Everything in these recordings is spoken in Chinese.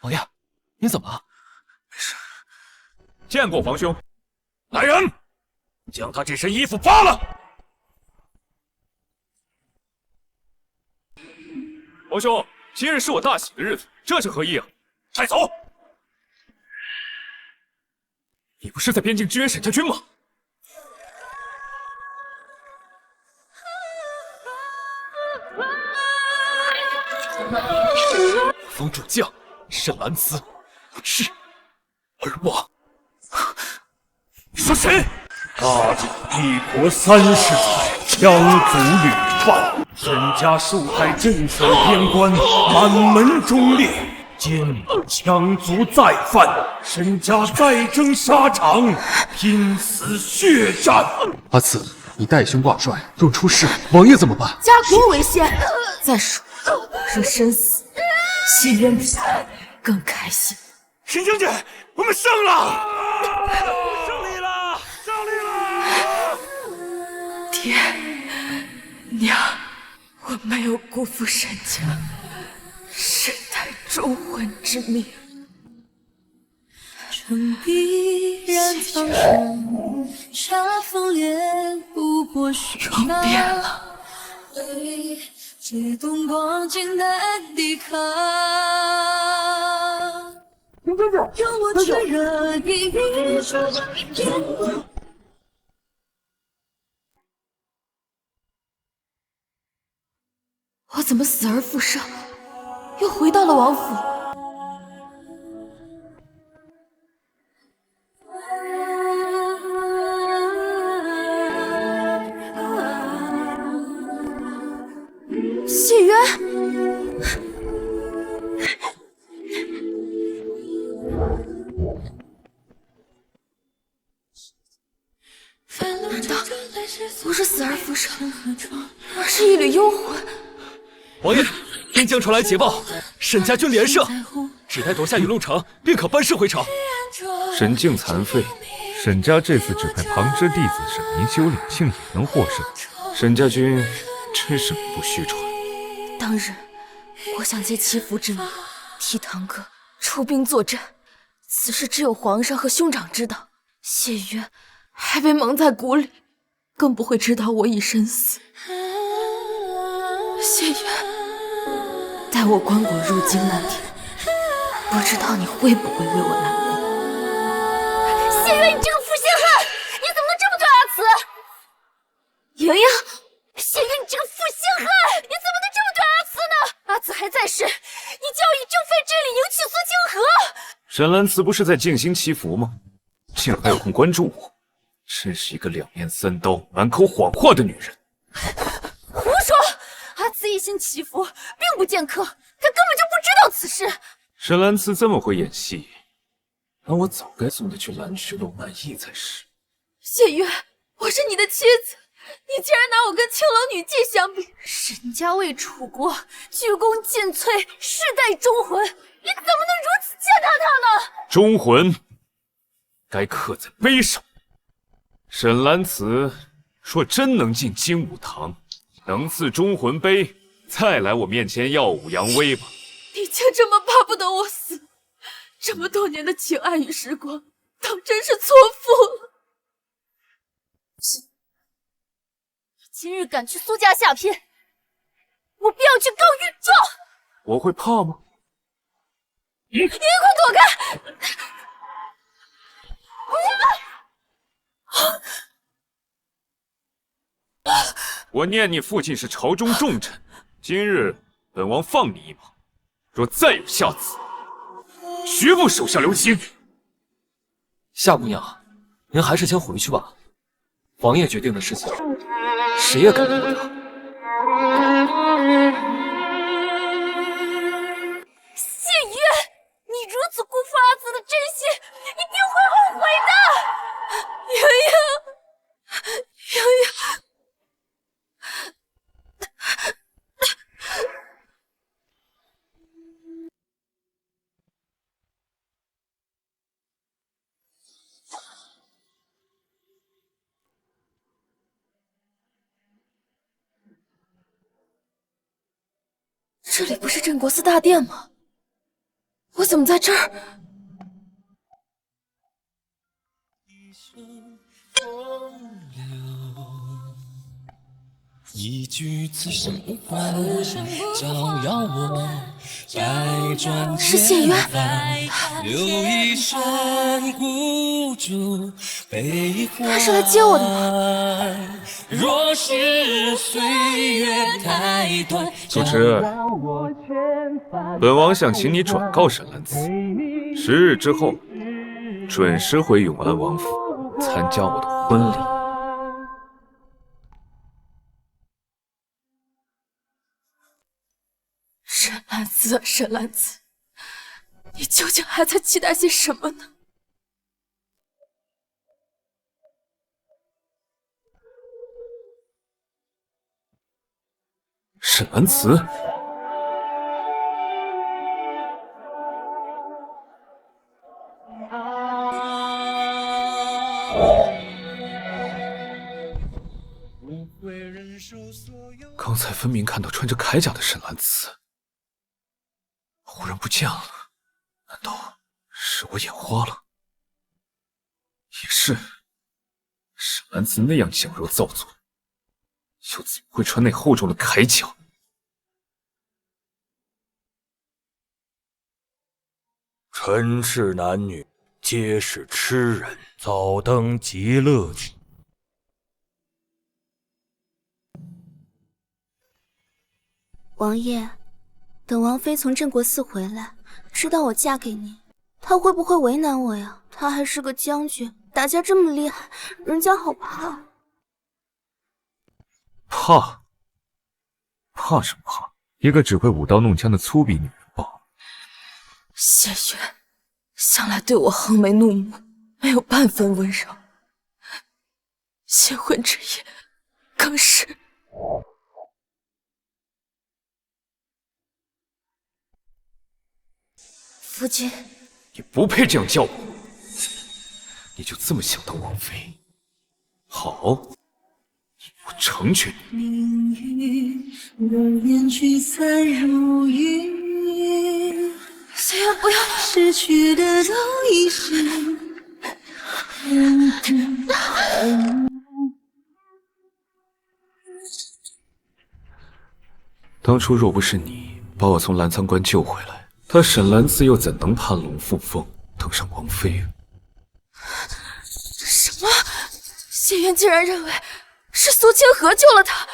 王爷，你怎么了？没事。见过皇兄。来人，将他这身衣服扒了。皇兄，今日是我大喜的日子，这是何意啊？带走！你不是在边境支援沈家军吗？方主将沈兰慈不治而亡。你说谁？大晋帝国30载，羌族屡犯，沈家数代镇守边关，满门忠烈。今羌族再犯，沈家再征沙场，拼死血战。阿慈，你带兄挂帅，若出事，王爷怎么办？家国为先。再说，若身死，谢渊比更开心。沈将军，我们胜了！胜利了！胜利了！爹娘，我没有辜负沈家世代忠魂之命。城壁染苍生，杀风烈不过许床变了，借东光景的抵抗。让我确认一我怎么死而复生，又回到了王府？谢渊，难道不是死而复生，而是一缕幽魂？王爷，边疆传来捷报，沈家军连胜，只待夺下云鹿城，便可班师回朝。沈境残废，沈家这次只派旁支弟子沈明修领庆也能获胜。沈家军真是名不虚传。当日，我想借祈福之名，替堂哥出兵作战，此事只有皇上和兄长知道。谢渊还被蒙在鼓里，更不会知道我已身死。谢渊，待我棺椁入京那天，不知道你会不会为我难过。谢渊，你这个负心汉，你怎么能这么对阿慈？莹莹，谢渊，你这个负心汉，你怎么能这么对阿慈呢？阿慈还在世，你就要以正废之礼迎娶苏清河。沈兰慈不是在静心祈福吗？竟还有空关注我，真是一个两面三刀、满口谎话的女人。胡说！阿慈一心祈福，并不见客，她根本就不知道此事。沈兰慈这么会演戏，那我早该送她去兰池露难易才是。谢渊，我是你的妻子，你竟然拿我跟青楼女妓相比！沈家为楚国鞠躬尽瘁，世代忠魂，你怎么能如此践踏他呢？忠魂该刻在碑上。沈兰慈若真能进金武堂，能赐忠魂碑，再来我面前耀武扬威吧。你竟这么巴不得我死，这么多年的情爱与时光，当真是错付了。你今日敢去苏家下聘，我便要去告御状。我会怕吗？你快躲开！我念你父亲是朝中重臣，今日本王放你一马，若再有下次，绝不手下留情。夏姑娘，您还是先回去吧。王爷决定的事情，谁也改变不了。谢渊，你如此辜负阿慈的真心，一定会后悔的。莹莹，莹莹。这里不是镇国寺大殿吗？我怎么在这儿？一句此生不换，照耀我百转千帆，留一身孤注，悲欢。他是来接我的吗？若是岁月太短，主持，本王想请你转告沈兰慈，10日之后准时回永安王府参加我的婚礼。沈兰慈啊，沈兰慈，你究竟还在期待些什么呢？沈兰慈，刚才分明看到穿着铠甲的沈兰慈，忽然不见了，难道是我眼花了？也是，沈兰慈那样矫揉造作，又怎么会穿那厚重的铠甲？尘世男女皆是痴人，早登极乐去。王爷，等王妃从镇国寺回来，知道我嫁给你，她会不会为难我呀？她还是个将军，打架这么厉害，人家好怕。怕什么怕？一个只会舞刀弄枪的粗鄙女人罢了。谢渊向来对我横眉怒目，没有半分温柔。新婚之夜更是。夫君，你不配这样叫我。你就这么想当王妃？好，我成全你。命运容颜聚散如云，谢渊不要，失去的都已是。当初若不是你把我从澜沧关救回来，他沈兰慈又怎能攀龙附凤，当上王妃啊？什么？谢渊竟然认为是苏清河救了他？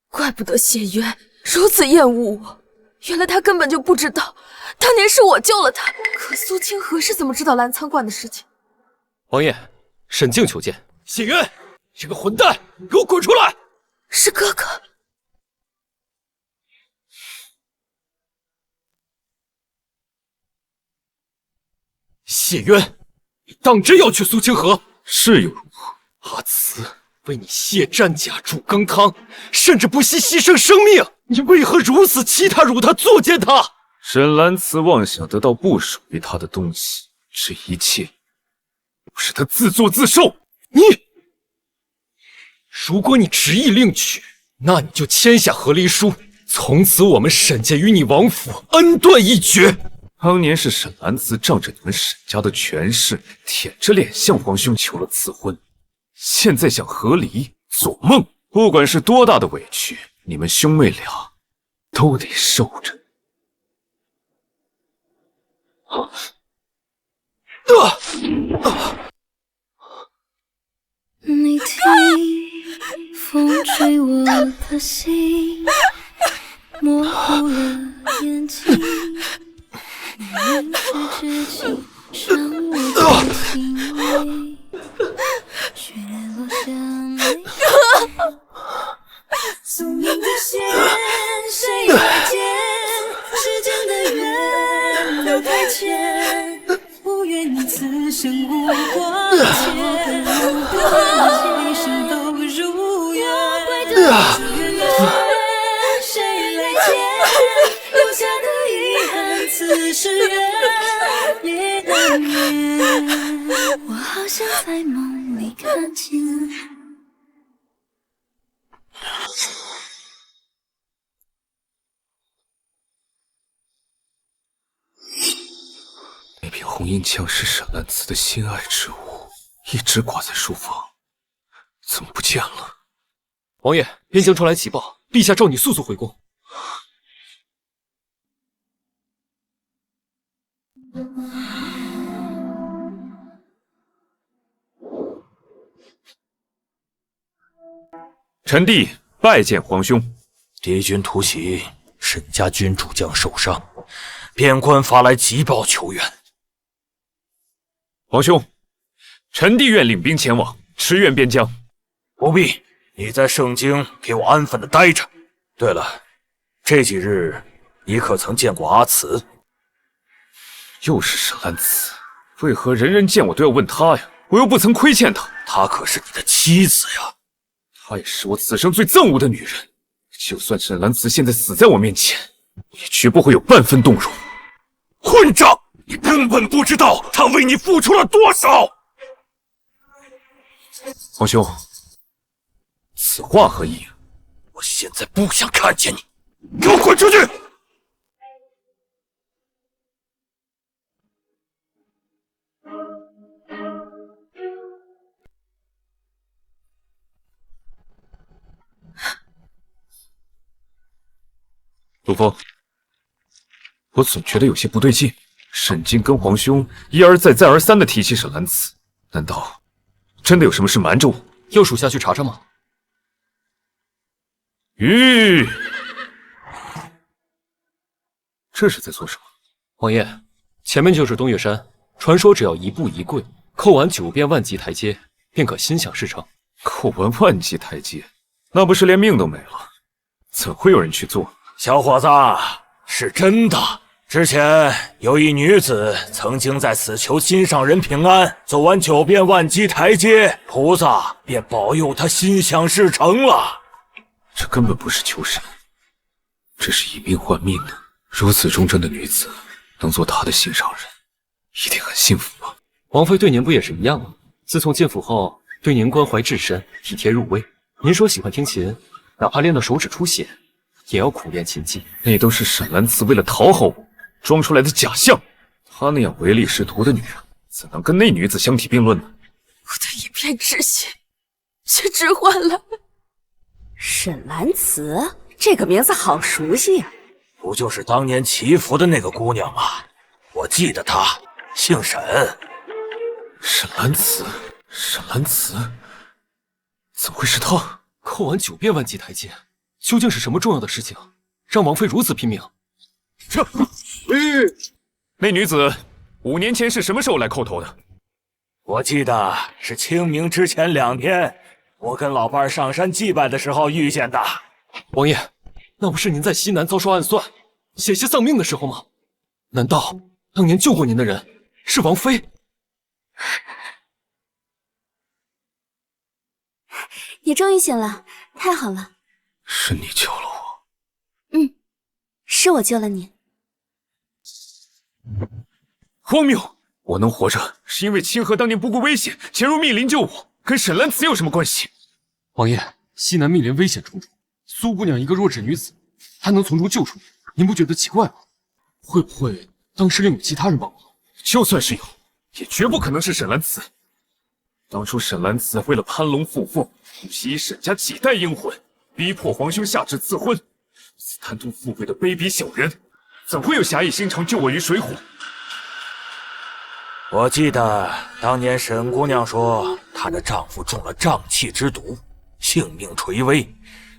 怪不得谢渊如此厌恶我，原来他根本就不知道当年是我救了他。可苏清河是怎么知道澜沧关的事情？王爷，沈静求见。谢渊，这个混蛋，给我滚出来！是哥哥。谢渊，你当真要去苏清河？是又如何？阿慈为你卸战甲煮羹汤，甚至不惜牺牲生命，你为何如此欺他辱他作践他？沈兰慈妄想得到不属于他的东西，这一切都是他自作自受。如果你执意另娶，那你就签下和离书，从此我们沈家与你王府恩断义绝。当年是沈兰慈仗着你们沈家的权势，舔着脸向皇兄求了赐婚，现在想和离，做梦！不管是多大的委屈，你们兄妹俩都得受着。你听，风吹我的心，模糊了眼睛。你是知己，伤我的心扉，雪落下眉。宿命的线，谁来剪？时间的缘都太浅，不愿你此生无挂牵，不愿今生都如愿。谁来剪？留下的遗憾，此时缘也难免。我好像在梦里看见。那柄红缨枪是沈兰慈的心爱之物，一直挂在书房，怎么不见了？王爷，边疆传来急报，陛下召你速速回宫。臣弟拜见皇兄。敌军突袭，沈家军主将受伤，边关发来急报求援。皇兄，臣弟愿领兵前往，驰援边疆。不必，你在盛京给我安分的待着。对了，这几日你可曾见过阿慈？又是沈兰慈，为何人人见我都要问她呀？我又不曾亏欠她。她可是你的妻子呀。她也是我此生最憎恶的女人。就算沈兰慈现在死在我面前，我也绝不会有半分动容。混账！你根本不知道她为你付出了多少。皇兄，此话何意？我现在不想看见你，给我滚出去！陆枫，我总觉得有些不对劲。沈京跟皇兄一而再、再而三地提起沈兰慈，难道真的有什么事瞒着我？要属下去查查吗？吁，这是在做什么？王爷，前面就是东岳山，传说只要一步一跪，叩完9遍万级台阶，便可心想事成。叩完万级台阶，那不是连命都没了？怎会有人去做？小伙子，是真的。之前有一女子曾经在此求心上人平安，走完9遍万级台阶，菩萨便保佑她心想事成了。这根本不是求神，这是以命换命的。如此忠贞的女子，能做他的心上人，一定很幸福吧？王妃对您不也是一样吗？自从进府后，对您关怀至深，体贴入微。您说喜欢听琴，哪怕练到手指出血，也要苦练琴技。那都是沈兰慈为了讨好我装出来的假象。她那样唯利是图的女人，怎能跟那女子相提并论呢？我的一片痴心，却置换了。沈兰慈这个名字好熟悉呀，不就是当年祈福的那个姑娘吗？我记得她姓沈。沈兰慈，沈兰慈，怎么会是她？叩完9遍万级台阶，究竟是什么重要的事情，让王妃如此拼命？那女子5年前是什么时候来叩头的？我记得是清明之前2天，我跟老伴上山祭拜的时候遇见的。王爷，那不是您在西南遭受暗算，险些丧命的时候吗？难道当年救过您的人是王妃？你终于醒了，太好了。是你救了我。是我救了你。荒谬！我能活着，是因为清河当年不顾危险潜入密林救我，跟沈兰慈有什么关系？王爷，西南密林危险重重，苏姑娘一个弱智女子，她能从中救出你，您不觉得奇怪吗？会不会当时另有其他人帮忙？就算是有，也绝不可能是沈兰慈。当初沈兰慈为了攀龙附凤，不惜沈家几代英魂，逼迫皇兄下旨赐婚。此贪图富贵的卑鄙小人，怎会有侠义心肠救我于水火？我记得当年沈姑娘说，她的丈夫中了瘴气之毒，性命垂危。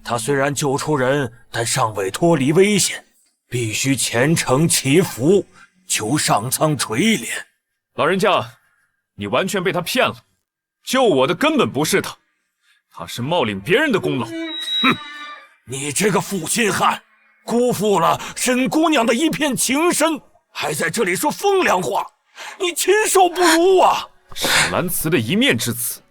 她虽然救出人，但尚未脱离危险，必须虔诚祈福，求上苍垂怜。老人家，你完全被他骗了。救我的根本不是他，他是冒领别人的功劳。哼，你这个负心汉，辜负了沈姑娘的一片情深，还在这里说风凉话，你禽兽不如啊！沈兰慈的一面之词，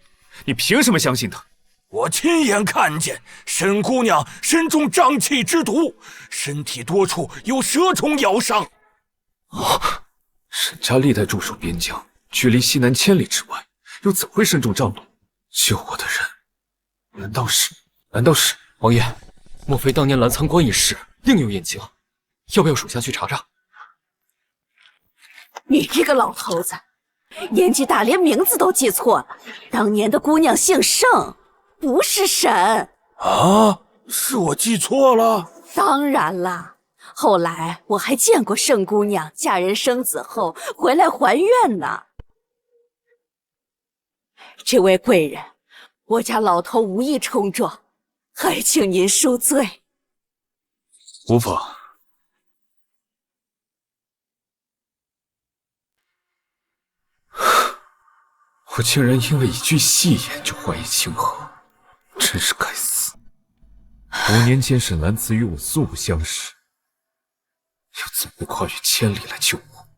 你凭什么相信他？我亲眼看见沈姑娘身中瘴气之毒，身体多处有蛇虫咬伤。沈家历代驻守边疆，距离西南千里之外，又怎会身中瘴毒？救我的人，难道是？王爷，莫非当年澜沧关一事另有隐情？要不要属下去查查？你这个老头子，年纪大连名字都记错了。当年的姑娘姓盛，不是沈。啊，是我记错了？当然啦，后来我还见过盛姑娘嫁人生子后回来还愿呢。这位贵人，我家老头无意冲撞，还请您恕罪。无妨。我竟然因为一句戏言就怀疑清河，真是该死！5年前沈兰慈与我素不相识，又怎会跨越千里来救我？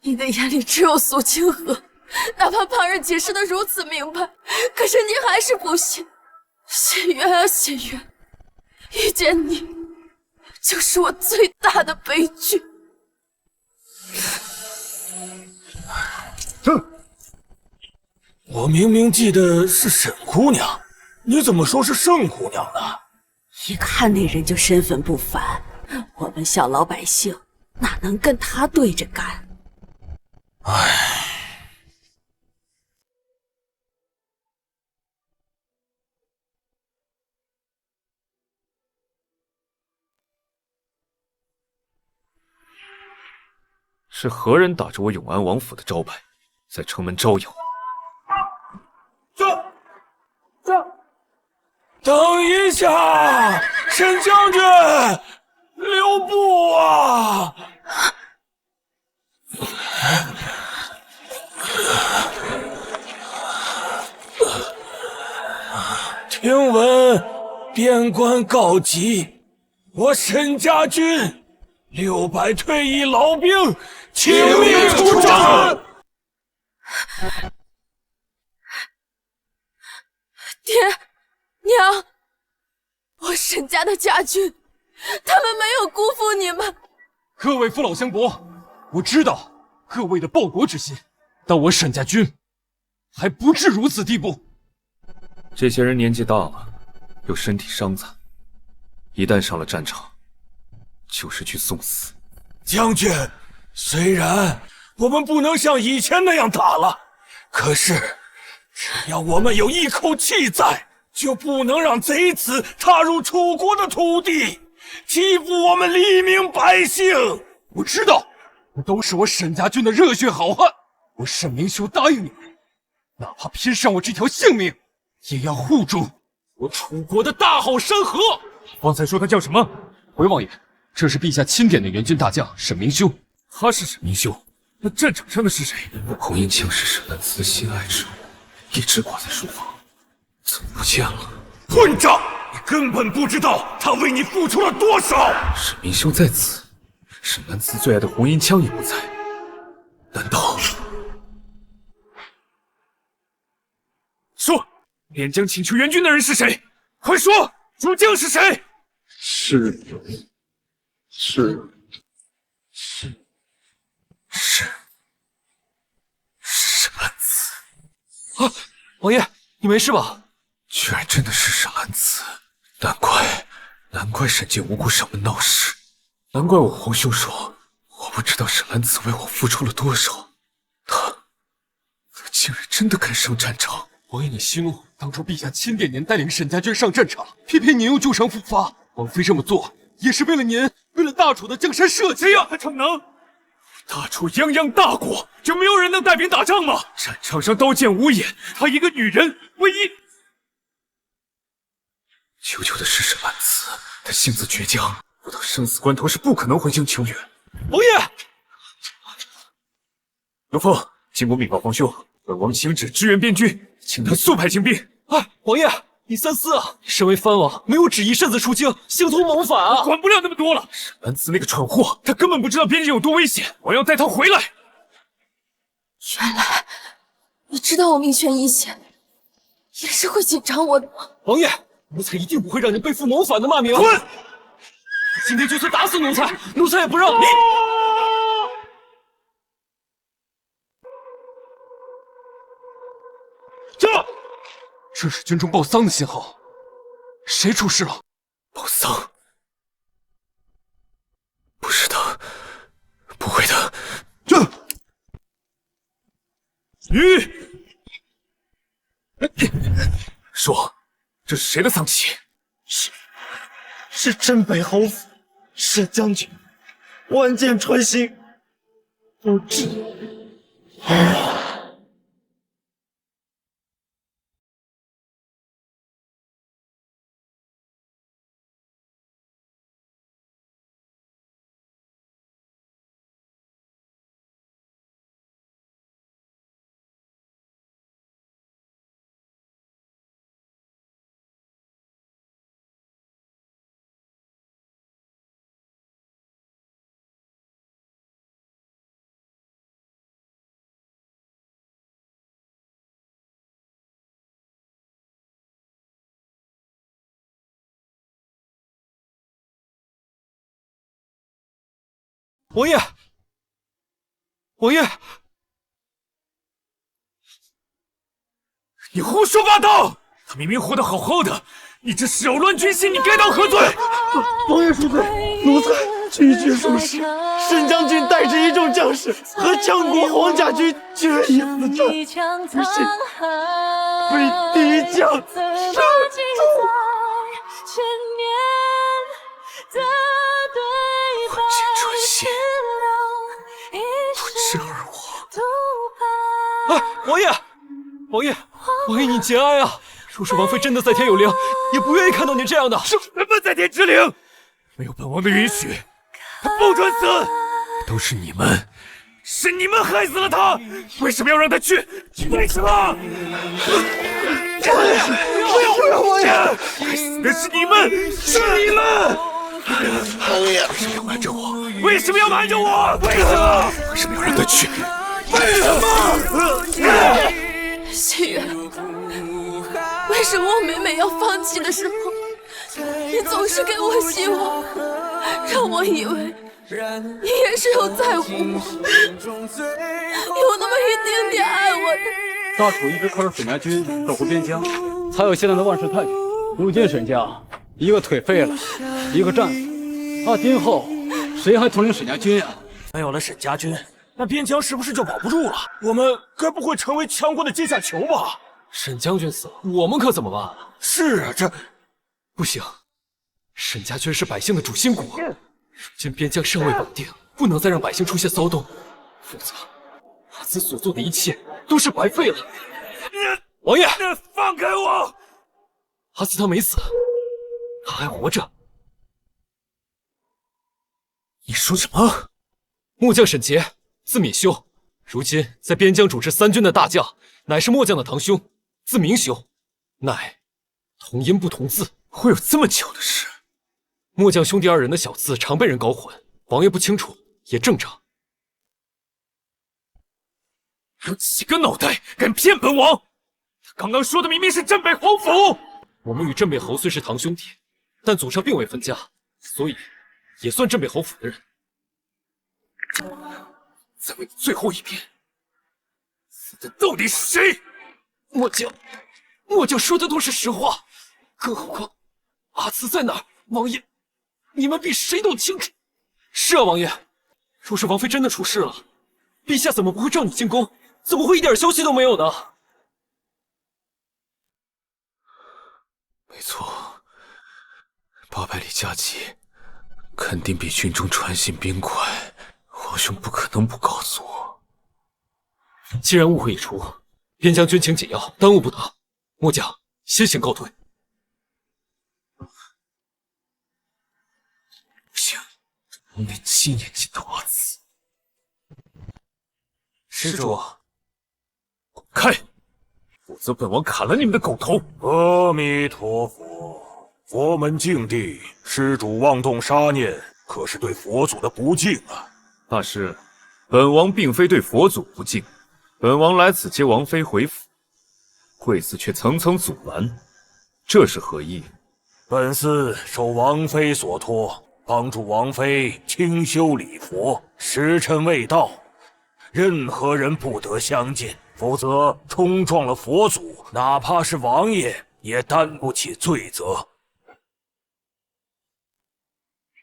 你的眼里只有苏清河，哪怕旁人解释的如此明白，可是你还是不信。谢渊啊谢渊，遇见你就是我最大的悲剧。我明明记得是沈姑娘，你怎么说是盛姑娘呢？一看那人就身份不凡，我们小老百姓哪能跟他对着干？唉，是何人打着我永安王府的招牌，在城门招摇？等一下，沈将军，留步啊！听闻边关告急，我沈家军600退役老兵请命出征。爹娘，我沈家的家军，他们没有辜负你们。各位父老乡伯，我知道各位的报国之心，但我沈家军还不至如此地步。这些人年纪大了，又身体伤残，一旦上了战场，就是去送死。将军，虽然我们不能像以前那样打了，可是只要我们有一口气在，就不能让贼子踏入楚国的土地，欺负我们黎民百姓。我知道，这都是我沈家军的热血好汉。我沈明修答应你们，哪怕拼上我这条性命，也要护住我楚国的大好山河。方才说他叫什么？回王爷，这是陛下钦点的援军大将沈明修。他是沈明修，那战场上的是谁？红缨枪是沈兰慈心爱之物，一直挂在书房，怎么不见了？混账！你根本不知道他为你付出了多少。沈明修在此，沈兰慈最爱的红缨枪也不在，难道？说，边疆请求援军的人是谁？快说，主将是谁？是沈兰慈啊！王爷，你没事吧？居然真的是沈兰慈，难怪沈家无辜上门闹事，难怪我皇兄说我不知道沈兰慈为我付出了多少，他竟然真的敢上战场。王爷，你息怒，当初陛下钦点您带领沈家军上战场，偏偏您又旧伤复发。王妃这么做也是为了您，为了大楚的江山社稷啊！他逞能！大楚泱泱大国，就没有人能带兵打仗吗？战场上刀剑无眼，她一个女人，唯一求求的是沈兰慈，她性子倔强，不到生死关头是不可能回京求援。王爷，刘峰，进宫禀报皇兄，本王请旨支援边军，请他速派精兵。哎，王爷，你三思啊！身为藩王，没有旨意擅自出京，形同谋反啊！管不了那么多了。沈兰慈那个蠢货，他根本不知道边境有多危险，我要带他回来。原来你知道我命悬一线，也是会紧张我的吗？王爷，奴才一定不会让您背负谋反的骂名。滚！今天就算打死奴才，奴才也不让你。这是军中报丧的信号，谁出事了？报丧？不是他，说，这是谁的丧旗？是镇北侯府沈将军，万箭穿心，不至。王爷，王爷，你胡说八道！他明明活得好好的，你这扰乱军心，你该当何罪？王爷恕罪，奴才句句属实。沈将军带着一众将士和羌国黄甲军决一死战，不幸被敌将杀中。万箭穿心，不治而亡。啊，王爷，王爷，王爷，你节哀啊！若是王妃真的在天有灵，也不愿意看到您这样的。什么在天之灵？没有本王的允许，他不准死！都是你们，是你们害死了他！为什么要让他去？为什么？不要，王爷！害死的是你们，是你们！王爷，为什么要瞒着我？为什么要瞒着我？为什么？为什么要让他去？为什么？心月，为什么我每每要放弃的时候，你总是给我希望，让我以为你也是有在乎我，有那么一丁点爱我的。大楚一直靠着沈家军守护边疆，才有现在的万世太平。如今沈家一个腿废了，一个战死，那今后谁还统领沈家军啊？没有了沈家军，那边疆是不是就保不住了？我们该不会成为羌国的阶下囚吧？沈将军死了，我们可怎么办？是啊，这不行，沈家军是百姓的主心骨，如今边疆尚未稳定，不能再让百姓出现骚动，否则阿紫所做的一切都是白费了。王爷，放开我！阿紫他没死，他还活着。你说什么？末将沈杰，字敏修，如今在边疆主持三军的大将，乃是末将的堂兄，字明修，乃同音不同字。会有这么巧的事？末将兄弟二人的小字常被人搞混，王爷不清楚也正常。有几个脑袋敢骗本王？他刚刚说的明明是镇北侯府。我们与镇北侯虽是堂兄弟，但祖上并未分家，所以也算镇北侯府的人。再问你最后一遍，死的到底是谁？末将说的都是实话，更何况阿慈在哪儿？王爷，你们比谁都清楚。是啊，王爷，若是王妃真的出事了，陛下怎么不会召你进宫？怎么会一点消息都没有呢？没错，800里加急，肯定比军中传信兵快。皇兄不可能不告诉我。既然误会已除，边疆军情紧要，耽误不得。末将先行告退。不行，我得亲眼见到阿紫。施主，滚开！否则本王砍了你们的狗头！阿弥陀佛，佛门净地，施主妄动杀念，可是对佛祖的不敬啊！大师，本王并非对佛祖不敬，本王来此接王妃回府，贵司却层层阻拦，这是何意？本司受王妃所托，帮助王妃清修礼佛，时辰未到，任何人不得相见，否则冲撞了佛祖，哪怕是王爷也担不起罪责。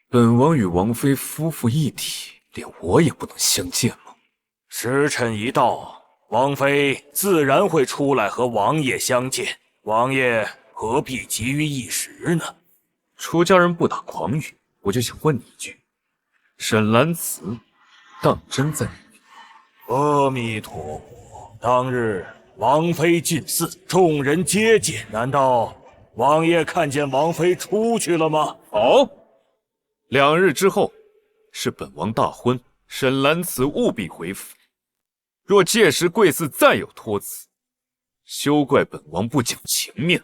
本王与王妃夫妇一体，连我也不能相见吗？时辰一到，王妃自然会出来和王爷相见，王爷何必急于一时呢？出家人不打诳语，我就想问你一句：沈兰慈当真在哪里？阿弥陀佛！当日王妃进寺，众人接见，难道王爷看见王妃出去了吗？好，2日之后是本王大婚，沈兰慈务必回府。若届时贵寺再有托辞，休怪本王不讲情面。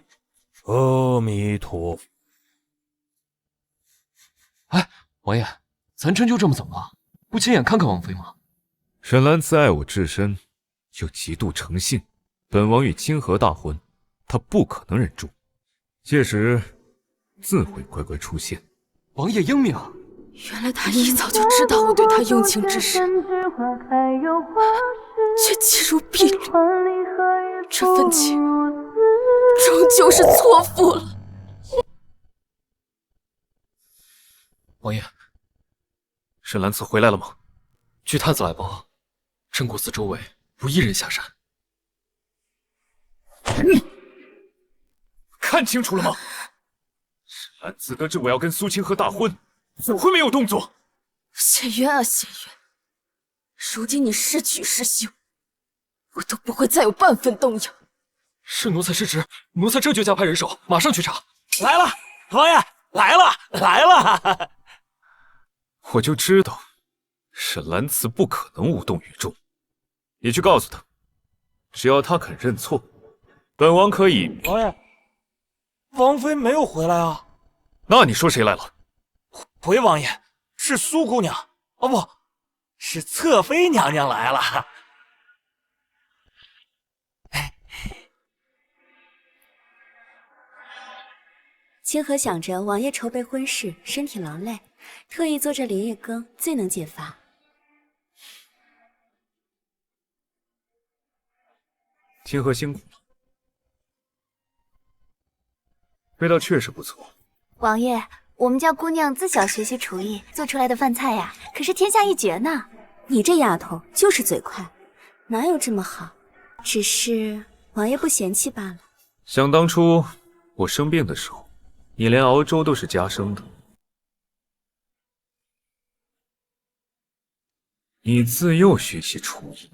阿弥陀佛！哎，王爷，咱真就这么走了？不亲眼看看王妃吗？沈兰慈爱我至深，又极度诚信，本王与清河大婚，她不可能忍住，届时自会乖乖出现。王爷英明，原来他一早就知道我对他用情至深，却弃如敝履。这份情终究是错付了。王爷，沈兰慈回来了吗？据探子来报，镇国寺周围无一人下山。看清楚了吗？沈兰慈得知我要跟苏清河大婚，怎会没有动作？谢渊啊谢渊，如今你是娶是休，我都不会再有半分动摇。是奴才失职，奴才这就加派人手，马上去查。来了，王爷来了，来了！我就知道，沈兰慈不可能无动于衷。你去告诉他，只要他肯认错，本王可以。王爷，王妃没有回来啊？那你说谁来了？回王爷，是苏姑娘，哦不，是侧妃娘娘来了。清河想着王爷筹备婚事，身体劳累，特意做这连夜羹，最能解乏。清河辛苦了，味道确实不错。王爷，我们家姑娘自小学习厨艺，做出来的饭菜呀，可是天下一绝呢。你这丫头就是嘴快，哪有这么好？只是王爷不嫌弃罢了。想当初我生病的时候，你连熬粥都是家生的。你自幼学习厨艺，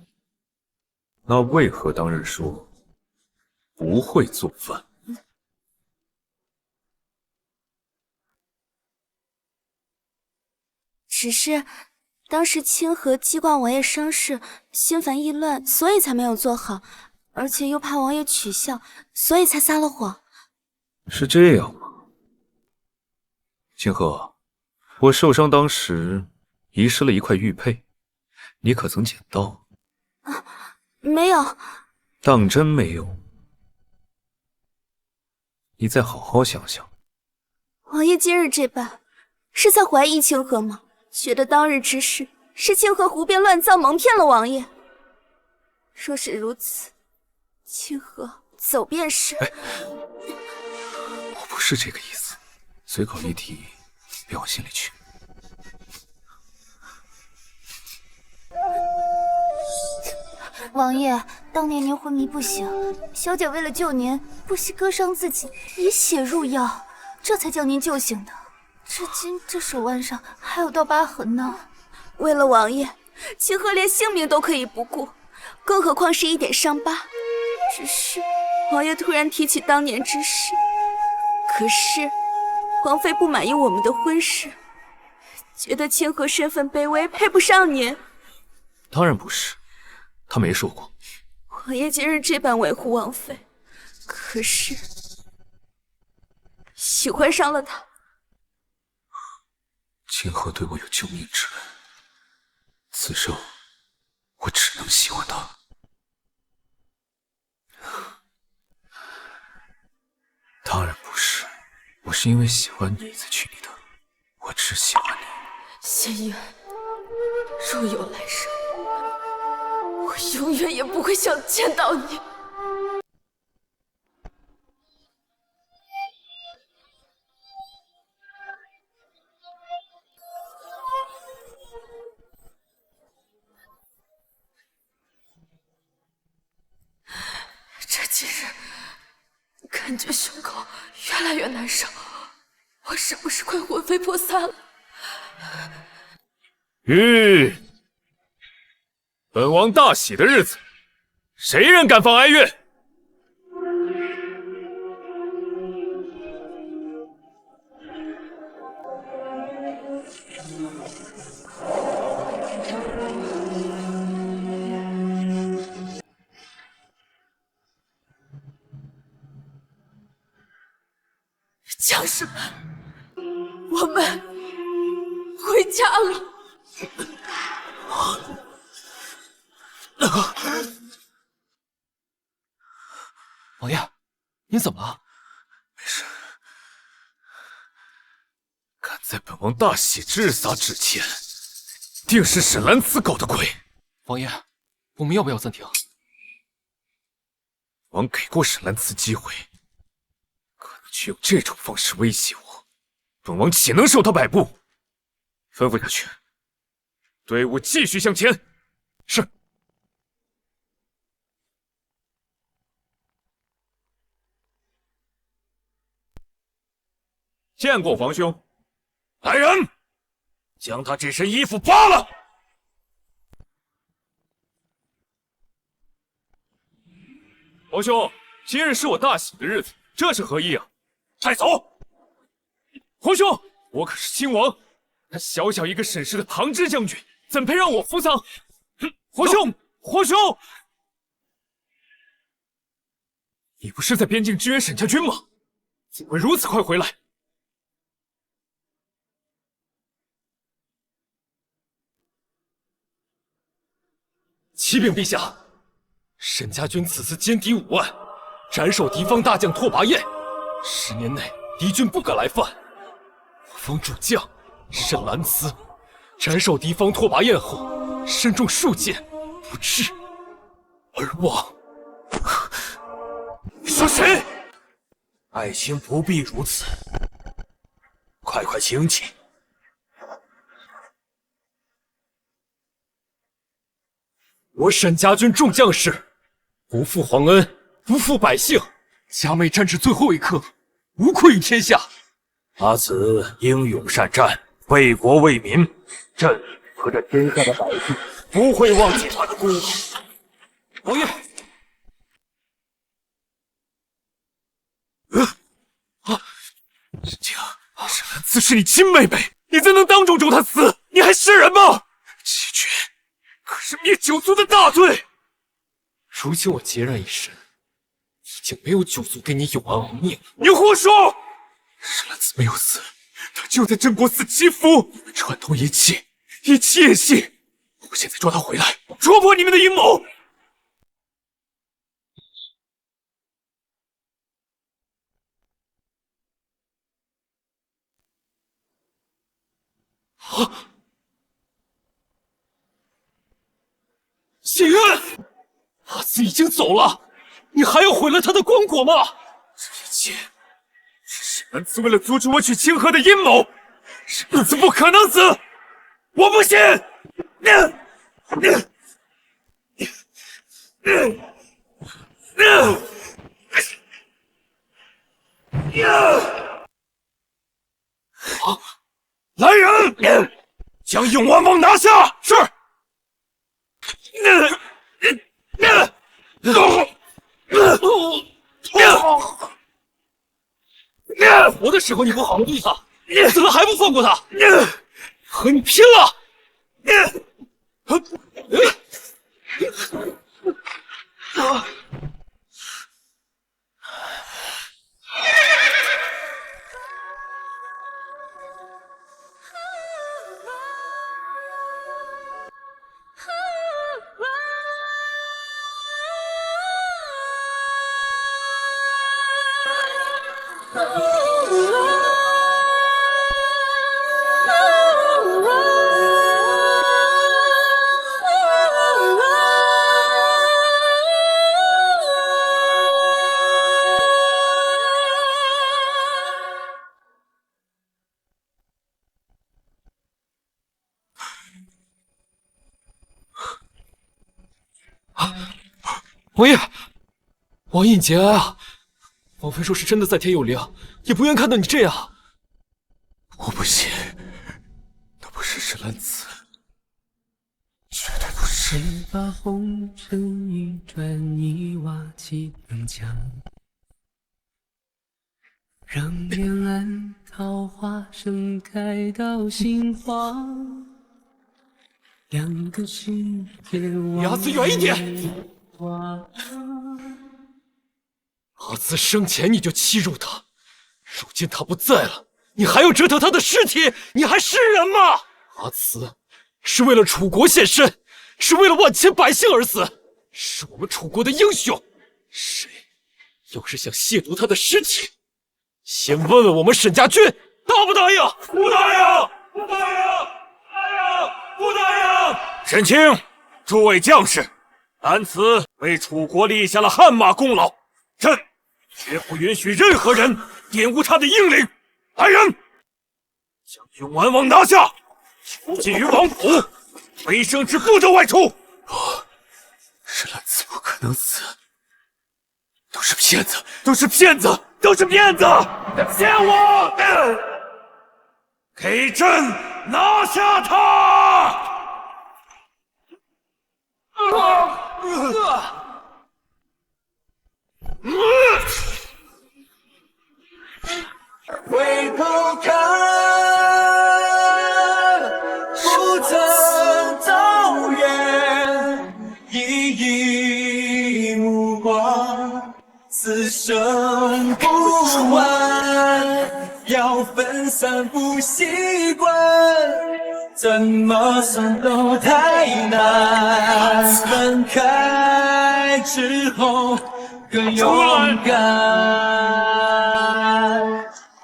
那为何当日说不会做饭？只是当时清河记挂王爷伤势，心烦意乱，所以才没有做好，而且又怕王爷取笑，所以才撒了谎。是这样吗？清河，我受伤当时遗失了一块玉佩，你可曾捡到？啊，没有。当真没有？你再好好想想。王爷今日这般，是在怀疑清河吗？觉得当日之事是清河胡编乱造，蒙骗了王爷。若是如此，清河走便是。我不是这个意思，随口一提，别往心里去。王爷，当年您昏迷不醒，小姐为了救您，不惜割伤自己，以血入药，这才将您救醒的。至今这手腕上还有道疤痕呢。为了王爷，清河连性命都可以不顾，更何况是一点伤疤。只是王爷突然提起当年之事，可是王妃不满意我们的婚事，觉得清河身份卑微，配不上您。当然不是，他没说过。王爷今日这般维护王妃，可是喜欢上了她。清河对我有救命之恩，此生我只能喜欢他。当然不是，我是因为喜欢你才娶你的，我只喜欢你。仙渊，若有来生，我永远也不会想见到你。感觉胸口越来越难受，我是不是快魂飞魄散了？本王大喜的日子，谁人敢放哀乐？将士们，我们回家了。王爷，你怎么了？没事。敢在本王大喜之日撒纸钱，定是沈兰慈搞的鬼。王爷，我们要不要暂停？王给过沈兰慈机会，可你却用这种方式威胁我，本王岂能受他摆布？吩咐下去，队伍继续向前。是。见过皇兄。来人，将他这身衣服扒了。皇兄，今日是我大喜的日子，这是何意啊？带走！皇兄，我可是亲王，他小小一个沈氏的旁支将军，怎配让我扶丧？皇兄，皇兄，你不是在边境支援沈家军吗？怎么如此快回来？启禀陛下，沈家军此次歼敌5万，斩首敌方大将拓跋彦，10年内敌军不敢来犯。我方主将沈兰慈斩首敌方拓跋彦后，身中数箭，不治而亡。你说谁？爱卿不必如此，快请起。我沈家军众将士不负皇恩，不负百姓，加妹战至最后一刻，无愧于天下。阿慈英勇善战，为国为民，朕和这天下的百姓不会忘记他的功劳。王爷，沈清，沈兰慈是你亲妹妹，你怎能当众咒她死？你还是人吗？欺君，可是灭九族的大罪。如今我孑然一身，已经没有九族给你永安无命了。你胡说！沈兰慈没有死，她就在镇国寺祈福。你们串通一气演戏。我现在抓她回来，戳破你们的阴谋。啊！谢恩，阿慈已经走了，你还要毁了他的光果吗？这一切是沈兰慈为了阻止我娶清河的阴谋。沈兰慈不可能死，我不信！来人，将永安王拿下！是。活的时候你不好好对他，死了还不放过他，和你拼了！王爷，王印节哀啊！王妃若是真的在天有灵，也不愿看到你这样。我不信，那不是沈兰子，绝对不是。把红尘一砖一瓦砌成墙，让远岸桃花盛开到心慌。两个世界，离阿紫远一点！阿紫生前你就欺辱她，如今她不在了，你还要折腾她的尸体，你还是人吗？阿紫是为了楚国献身，是为了万千百姓而死，是我们楚国的英雄。谁要是想亵渎她的尸体，先问问我们沈家军答不答应？不答应！不答应！不答应！沈清，诸位将士，兰子为楚国立下了汗马功劳，朕绝不允许任何人玷污他的英灵。来人，将永安王拿下，囚禁于王府，飞升之不得外出。沈兰子不可能死，都是骗子，都是骗子，都是骗子！骗我！给朕拿下他！回头看，不曾走远，一目光，此生不完，要分散不习惯，怎么算都太难，分开之后更勇敢。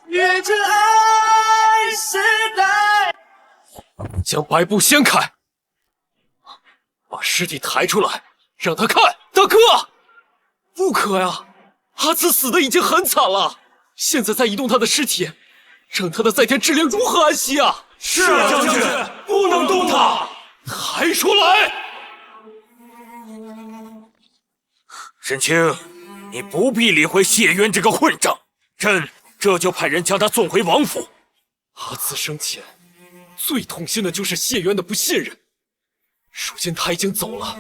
越这爱时代，将白布掀开，把尸体抬出来，让他看。大哥，不可呀！阿紫死的已经很惨了，现在再移动他的尸体，让他的在天之灵如何安息啊？是啊，将军，不能动他，抬出来！沈清，你不必理会谢渊这个混账，朕这就派人将他送回王府。阿紫生前最痛心的就是谢渊的不信任，如今他已经走了，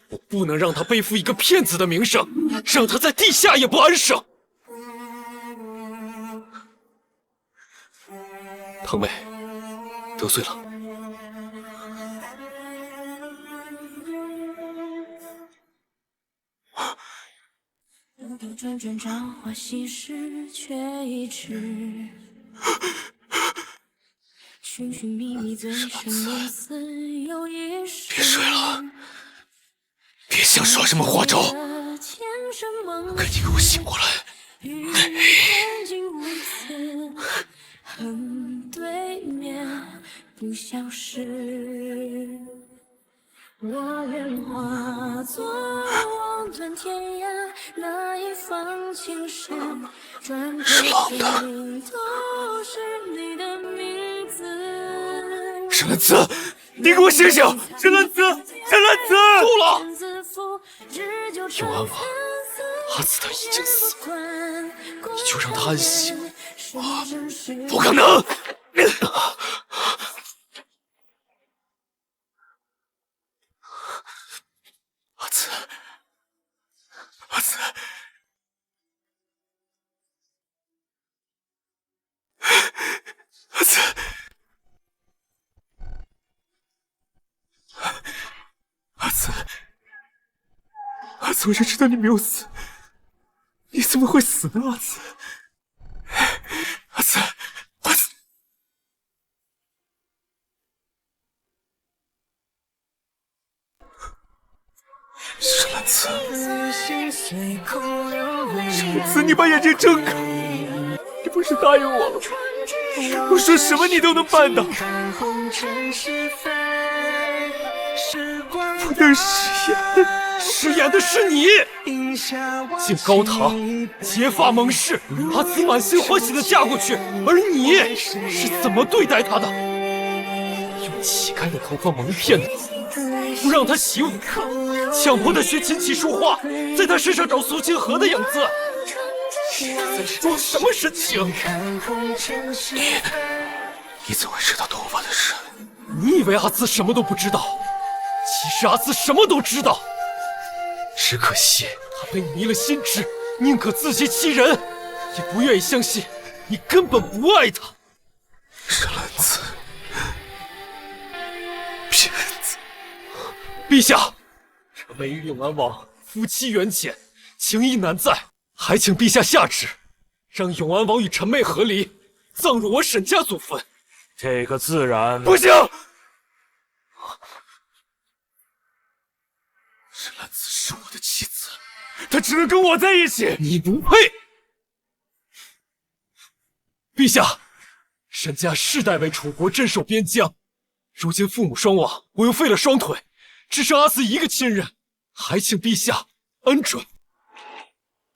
我不能让他背负一个骗子的名声，让他在地下也不安生。堂妹，得罪了。兜兜转转，朝花夕拾，却已迟。寻寻觅觅，醉生梦死，又一世。别睡了，别想耍什么花招，赶紧给我醒过来！恨对面不消失，我愿化作望断天涯那一方青山，转过身都是你的名字。沈兰子，你给我醒醒！沈兰子，沈兰子，够了！永安王，阿紫他已经死了，你就让他安息。不可能！阿紫，阿紫，阿紫，阿紫，阿紫，我就知道你没有死，你怎么会死呢？阿紫，阿紫，阿紫。沈兰子，沈兰子，你把眼睛睁开！你不是答应我了吗？我说什么你都能办到，不能食言，食言的是你！进高堂，结发盟誓，阿紫满心欢喜的嫁过去，而你是怎么对待她的？用乞丐的头发蒙骗她，不让她习武，强迫她学琴棋书画，在她身上找苏清河的影子。在装什么神情？你怎么知道头发的事？你以为阿慈什么都不知道？其实阿慈什么都知道，只可惜他被迷了心智，宁可自欺欺人，也不愿意相信你根本不爱他。沈兰子，骗子！陛下，臣妹与永安王夫妻缘浅，情谊难在，还请陛下下旨，让永安王与臣妹和离，葬入我沈家祖坟。这个自然不行。沈兰子是我的妻子，她只能跟我在一起。你不配！陛下，沈家世代为楚国镇守边疆，如今父母双亡，我又废了双腿，只剩阿慈一个亲人，还请陛下恩准。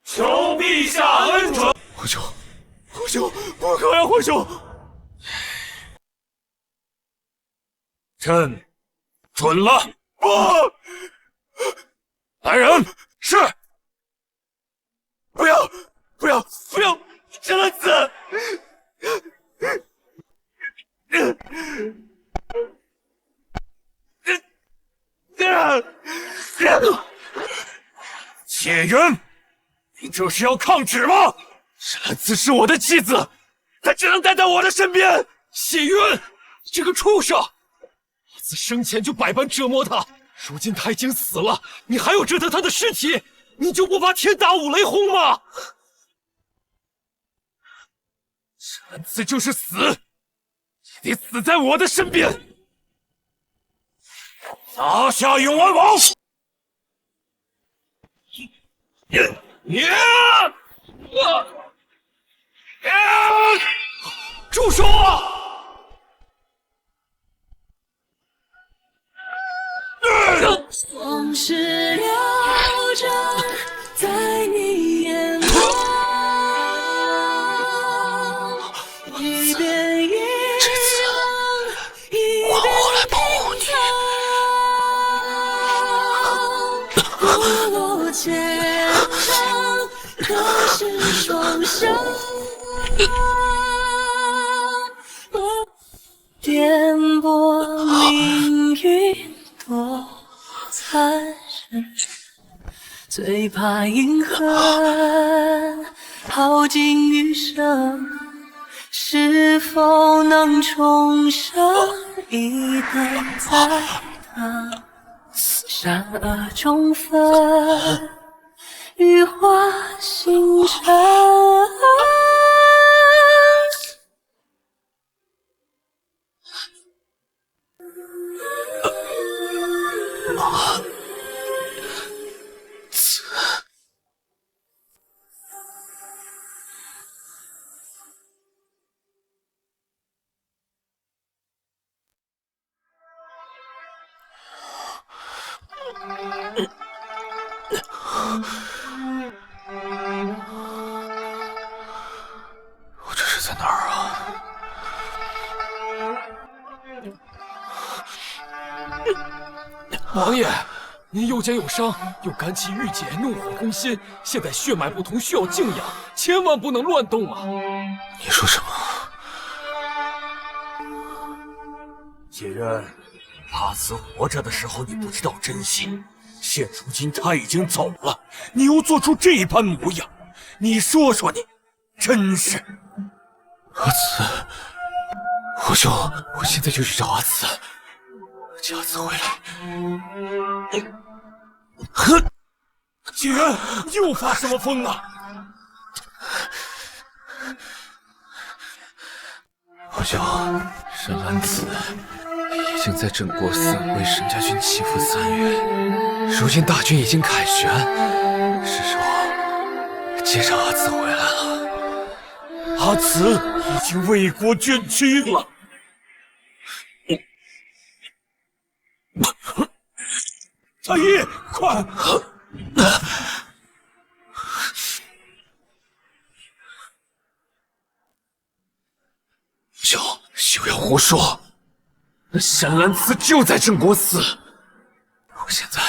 求陛下恩准！皇兄，皇兄，不可呀，皇兄！朕准了。不，来人，是。不要，不要，不要！沈兰子！解元，你这是要抗旨吗？沈兰子是我的妻子，她只能待在我的身边。谢渊，这个畜生！阿慈生前就百般折磨他，如今他已经死了，你还要折腾他的尸体，你就不怕天打五雷轰吗？沈兰子就是死，也得死在我的身边。拿下永安王！住手！往事留着，在你眼窝，一遍一往，一遍平常，不落千丈，可是双手。颠簸命运多残忍，最怕阴恨耗尽余生，是否能重生？一等再等，善恶中分，羽化星辰。我这是在哪儿啊？王爷，您右肩有伤，又肝气郁结，怒火攻心，现在血脉不通，需要静养，千万不能乱动啊！你说什么？解元，阿慈活着的时候你不知道珍惜，现如今他已经走了，你又做出这般模样，你说说你，真是……阿慈，皇兄，我现在就去找阿慈，叫阿慈回来。呵，解元又发什么疯啊？皇兄，沈兰子已经在镇国寺为沈家军祈福3月，如今大军已经凯旋，是时候接上阿慈回来了。阿慈已经为国捐躯了。太医，快！休要胡说！那沈兰慈就在镇国寺，我现在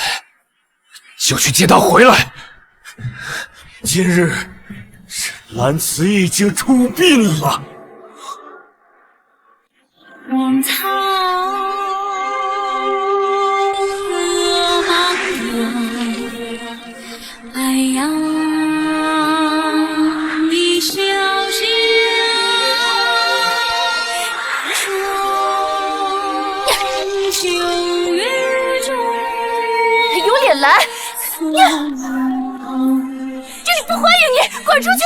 就去接他回来。今日沈蓝慈已经出殡了。荒草哎呀，你小心双袖月中，有脸来！这里不欢迎你，滚出去！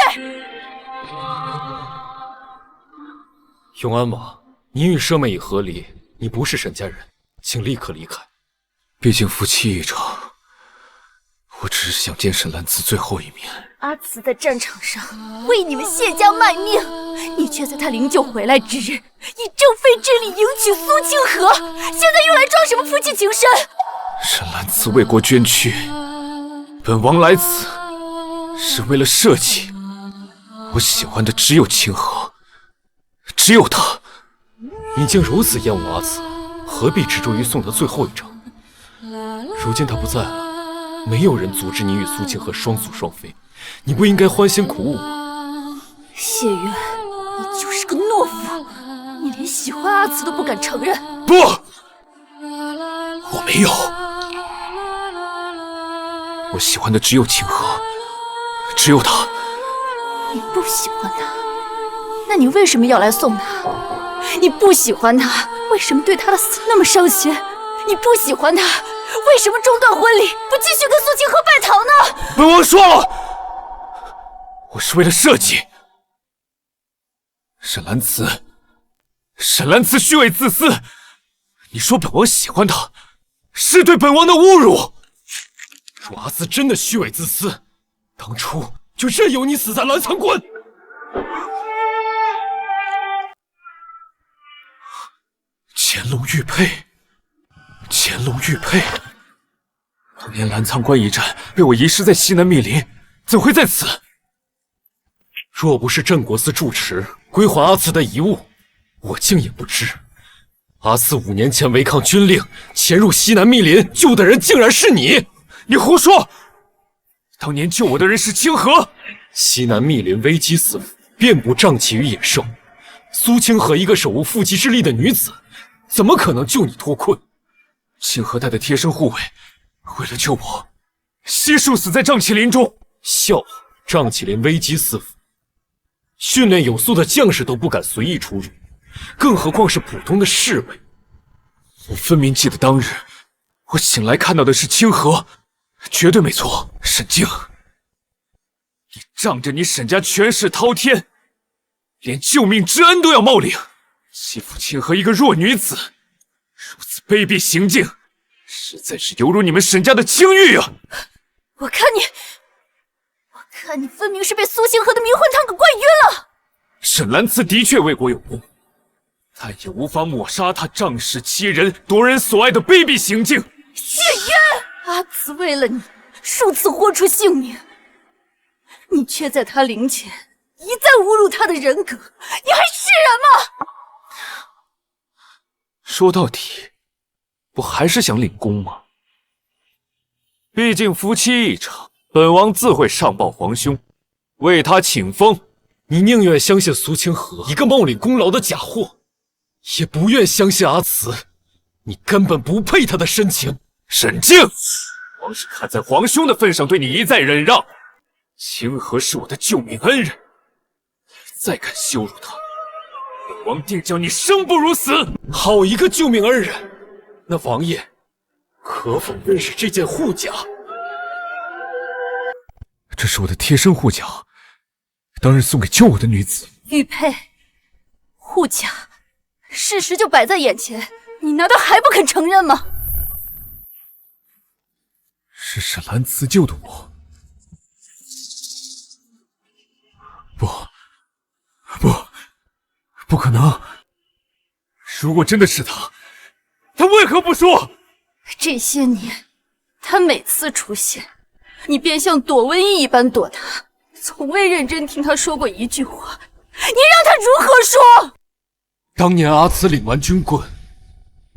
永安王，你与舍妹已和离，你不是沈家人，请立刻离开。毕竟夫妻一场，我只是想见沈兰慈最后一面。阿慈在战场上为你们谢家卖命，你却在他灵柩回来之日，以正妃之礼迎娶苏清河，现在又来装什么夫妻情深？沈兰慈为国捐躯，本王来此是为了社稷。我喜欢的只有清河，只有他。你竟如此厌恶阿慈，何必执着于送他最后一程？如今他不在了，没有人阻止你与苏清河双宿双飞，你不应该欢欣鼓舞吗？谢渊，你就是个懦夫，你连喜欢阿慈都不敢承认。不，我没有，我喜欢的只有清河，只有他。你不喜欢他，那你为什么要来送他？你不喜欢他，为什么对他的死那么伤心？你不喜欢他，为什么中断婚礼，不继续跟苏清河拜堂呢？本王说了，我是为了社稷。沈兰慈虚伪自私，你说本王喜欢他，是对本王的侮辱。若阿慈真的虚伪自私，当初就任由你死在澜沧关。乾隆玉佩，乾隆玉佩。当年澜沧关一战被我遗失在西南密林，怎会在此？若不是镇国司住持归还阿慈的遗物，我竟也不知。阿慈5年前违抗军令，潜入西南密林，救的人竟然是你！你胡说！当年救我的人是清河。西南密林危机四伏，遍布瘴气与野兽。苏清河一个手无缚鸡之力的女子，怎么可能救你脱困？清河带的贴身护卫，为了救我，悉数死在瘴气林中。笑话！瘴气林危机四伏，训练有素的将士都不敢随意出入，更何况是普通的侍卫。我分明记得当日，我醒来看到的是清河，绝对没错。沈静，你仗着你沈家权势滔天，连救命之恩都要冒领，欺负清河一个弱女子，如此卑鄙行径，实在是犹如你们沈家的清誉啊！我看你分明是被苏清河的迷魂汤给灌晕了。沈兰慈的确为国有功，但也无法抹杀她仗势欺人、夺人所爱的卑鄙行径。谢渊，阿慈为了你数次豁出性命，你却在他灵前一再侮辱他的人格，你还是人吗？说到底，不还是想领功吗？毕竟夫妻一场，本王自会上报皇兄，为他请封。你宁愿相信苏清河一个冒领功劳的假货，也不愿相信阿慈，你根本不配他的深情。沈静，王是看在皇兄的份上对你一再忍让。清河是我的救命恩人，你再敢羞辱他，本王定叫你生不如死！好一个救命恩人！那王爷可否认识这件护甲？这是我的贴身护甲，当日送给救我的女子。玉佩、护甲，事实就摆在眼前，你难道还不肯承认吗？是沈兰慈救的我。不可能！如果真的是他为何不说？这些年，他每次出现，你便像躲瘟疫一般躲他，从未认真听他说过一句话。你让他如何说？当年阿慈领完军棍，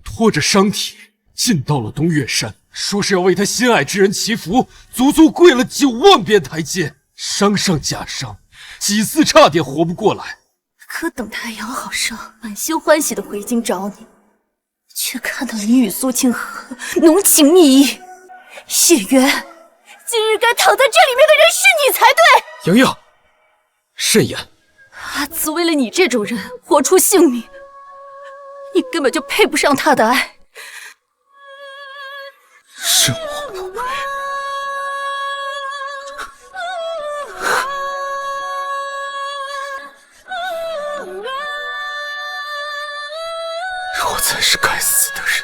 拖着伤体进到了东岳山，说是要为他心爱之人祈福，足足跪了9万遍台阶，伤上加伤，几次差点活不过来。可等他养好伤，满心欢喜的回京找你，却看到你与苏清河浓情蜜意。雪原，今日该躺在这里面的人是你才对。莹莹，慎言。阿慈为了你这种人活出性命，你根本就配不上他的爱。圣皇不配。我才是该死的人。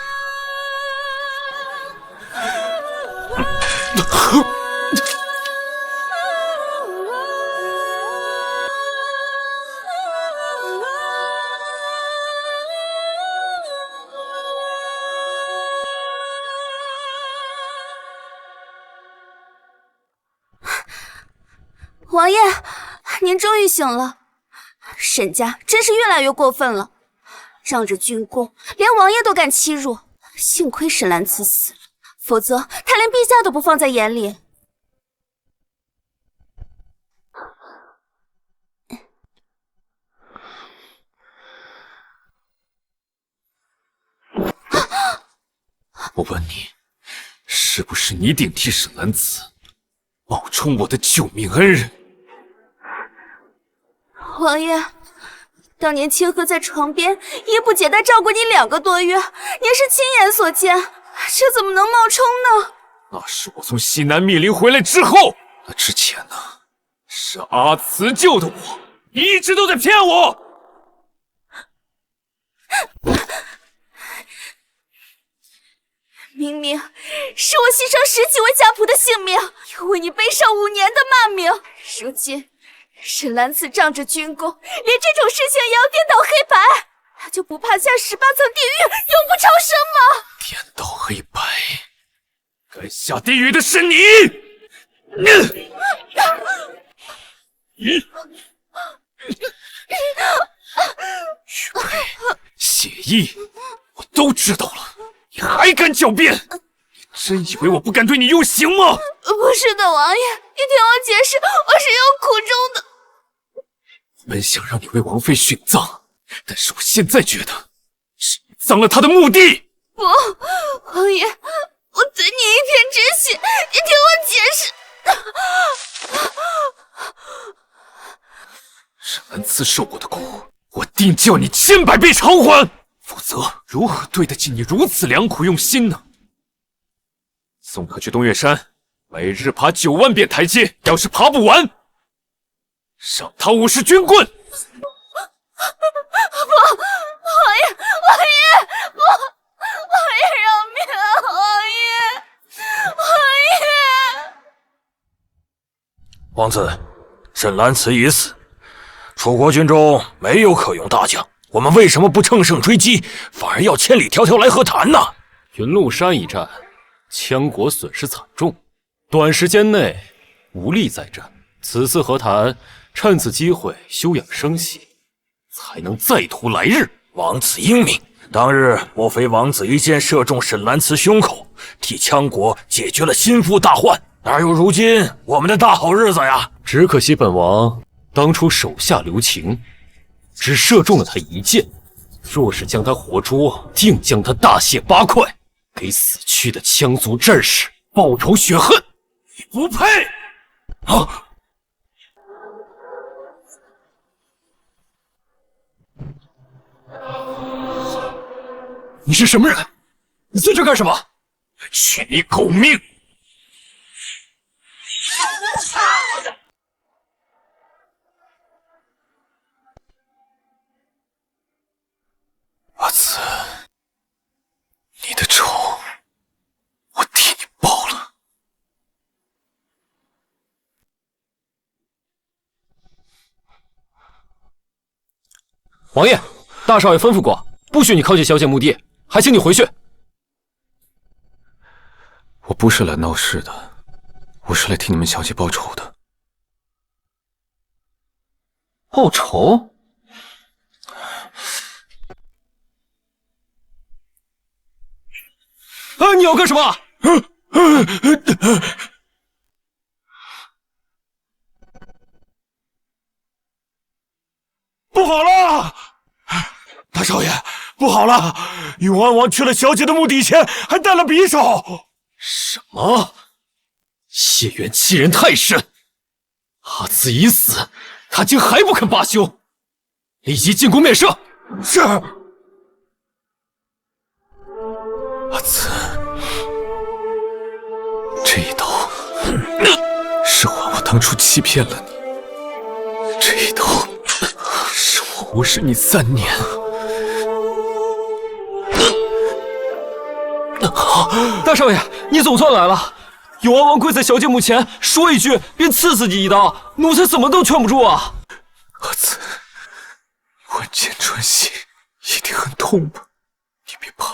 王爷，您终于醒了。沈家真是越来越过分了，仗着军功，连王爷都敢欺辱。幸亏沈兰慈死了，否则他连陛下都不放在眼里。我问你，是不是你顶替沈兰慈，冒充我的救命恩人？王爷，当年清河在床边衣不解带照顾你2个多月，您是亲眼所见，这怎么能冒充呢？那是我从西南密林回来之后，那之前呢，是阿慈救的我，你一直都在骗我。明明是我牺牲10几位家仆的性命，又为你背上5年的骂名，如今沈兰慈仗着军功，连这种事情也要颠倒黑白，他就不怕下18层地狱永不超生吗？颠倒黑白，该下地狱的是你！玉佩、血意，我都知道了，你还敢狡辩？你真以为我不敢对你用刑吗？不是的，王爷，你听我解释，我是有苦衷的。本想让你为王妃殉葬，但是我现在觉得是你脏了她的墓地。不，王爷，我对你一片真心，你听我解释。沈兰慈受过的苦，我定叫你千百倍偿还，否则如何对得起你如此良苦用心呢？送他去东岳山，每日爬9万遍台阶，要是爬不完，赏他50军棍。不，王爷，王爷，不，王爷饶命啊！王爷，王爷。王子，沈兰慈已死，楚国军中没有可用大将，我们为什么不乘胜追击，反而要千里迢迢来和谈呢？云麓山一战，羌国损失惨重，短时间内无力再战。此次和谈，趁此机会休养生息，才能再图来日。王子英明，当日莫非王子一箭射中沈兰慈胸口，替羌国解决了心腹大患，哪有如今我们的大好日子呀？只可惜本王当初手下留情，只射中了他一箭，若是将他活捉，定将他大卸8块，给死去的羌族战士报仇雪恨。你不配！啊！你是什么人？你在这干什么？取你狗命！阿慈，你的仇我替你报了。王爷，大少爷吩咐过，不许你靠近小姐墓地，还请你回去。我不是来闹事的，我是来替你们小姐报仇的。报仇？你要干什么？不好了！永安王去了小姐的墓地前，还带了匕首。什么？血缘欺人太甚！阿慈已死，他竟还不肯罢休！立即进宫面圣。是。阿慈，这一刀是还我当初欺骗了你，这一刀是我无视你3年。大少爷，你总算来了！永安王跪在小姐墓前，说一句便刺死你一刀，奴才怎么都劝不住啊！阿慈，万箭穿心，一定很痛吧？你别怕，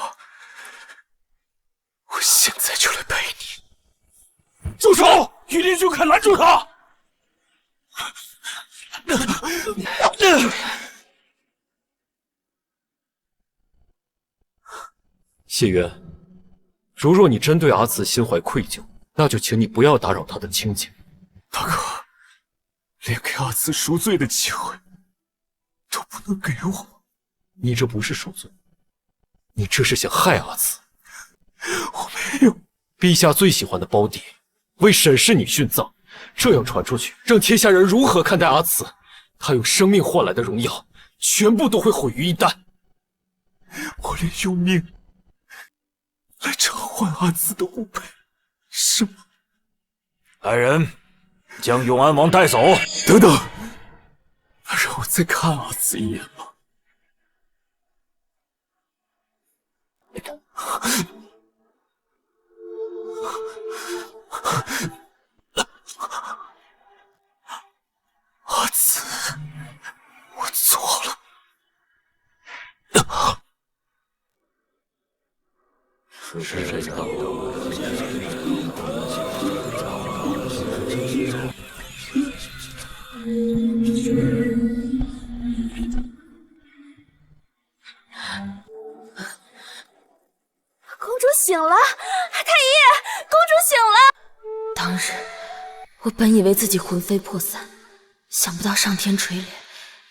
我现在就来陪你。住手！羽林兄，快拦住他！谢渊，如若你真对阿慈心怀愧疚，那就请你不要打扰他的清静。大哥，连给阿慈赎罪的机会都不能给我，你这不是赎罪，你这是想害阿慈。我没有。陛下最喜欢的胞弟为沈氏女殉葬，这样传出去，让天下人如何看待阿慈？他用生命换来的荣耀，全部都会毁于一旦。我连用命来偿还阿慈的误配，是吗？来人，将永安王带走。等等，让我再看阿慈一眼吧。阿慈，我错了。公主醒了，太医，公主醒了。当日，我本以为自己魂飞魄散，想不到上天垂怜，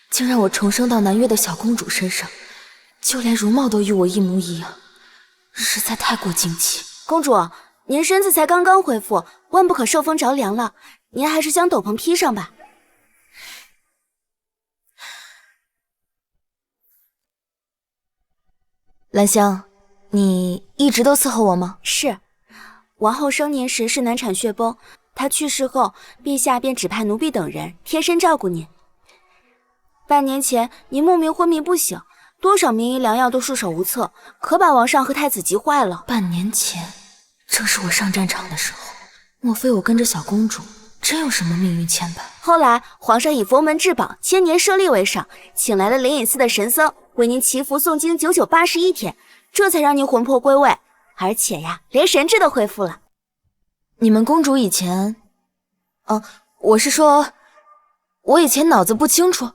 竟让我重生到南越的小公主身上，就连容貌都与我一模一样，实在太过惊奇。公主，您身子才刚刚恢复，万不可受风着凉了。您还是将斗篷披上吧。兰香，你一直都伺候我吗？是，王后生年时是难产血崩，她去世后，陛下便指派奴婢等人贴身照顾您。半年前您莫名昏迷不醒，多少名医良药都束手无策，可把王上和太子急坏了。半年前，正是我上战场的时候，莫非我跟着小公主真有什么命运牵绊？后来皇上以佛门至宝千年舍利为赏，请来了灵隐寺的神僧为您祈福诵经9981天，这才让您魂魄归位，而且呀，连神智都恢复了。你们公主以前……我是说，我以前脑子不清楚。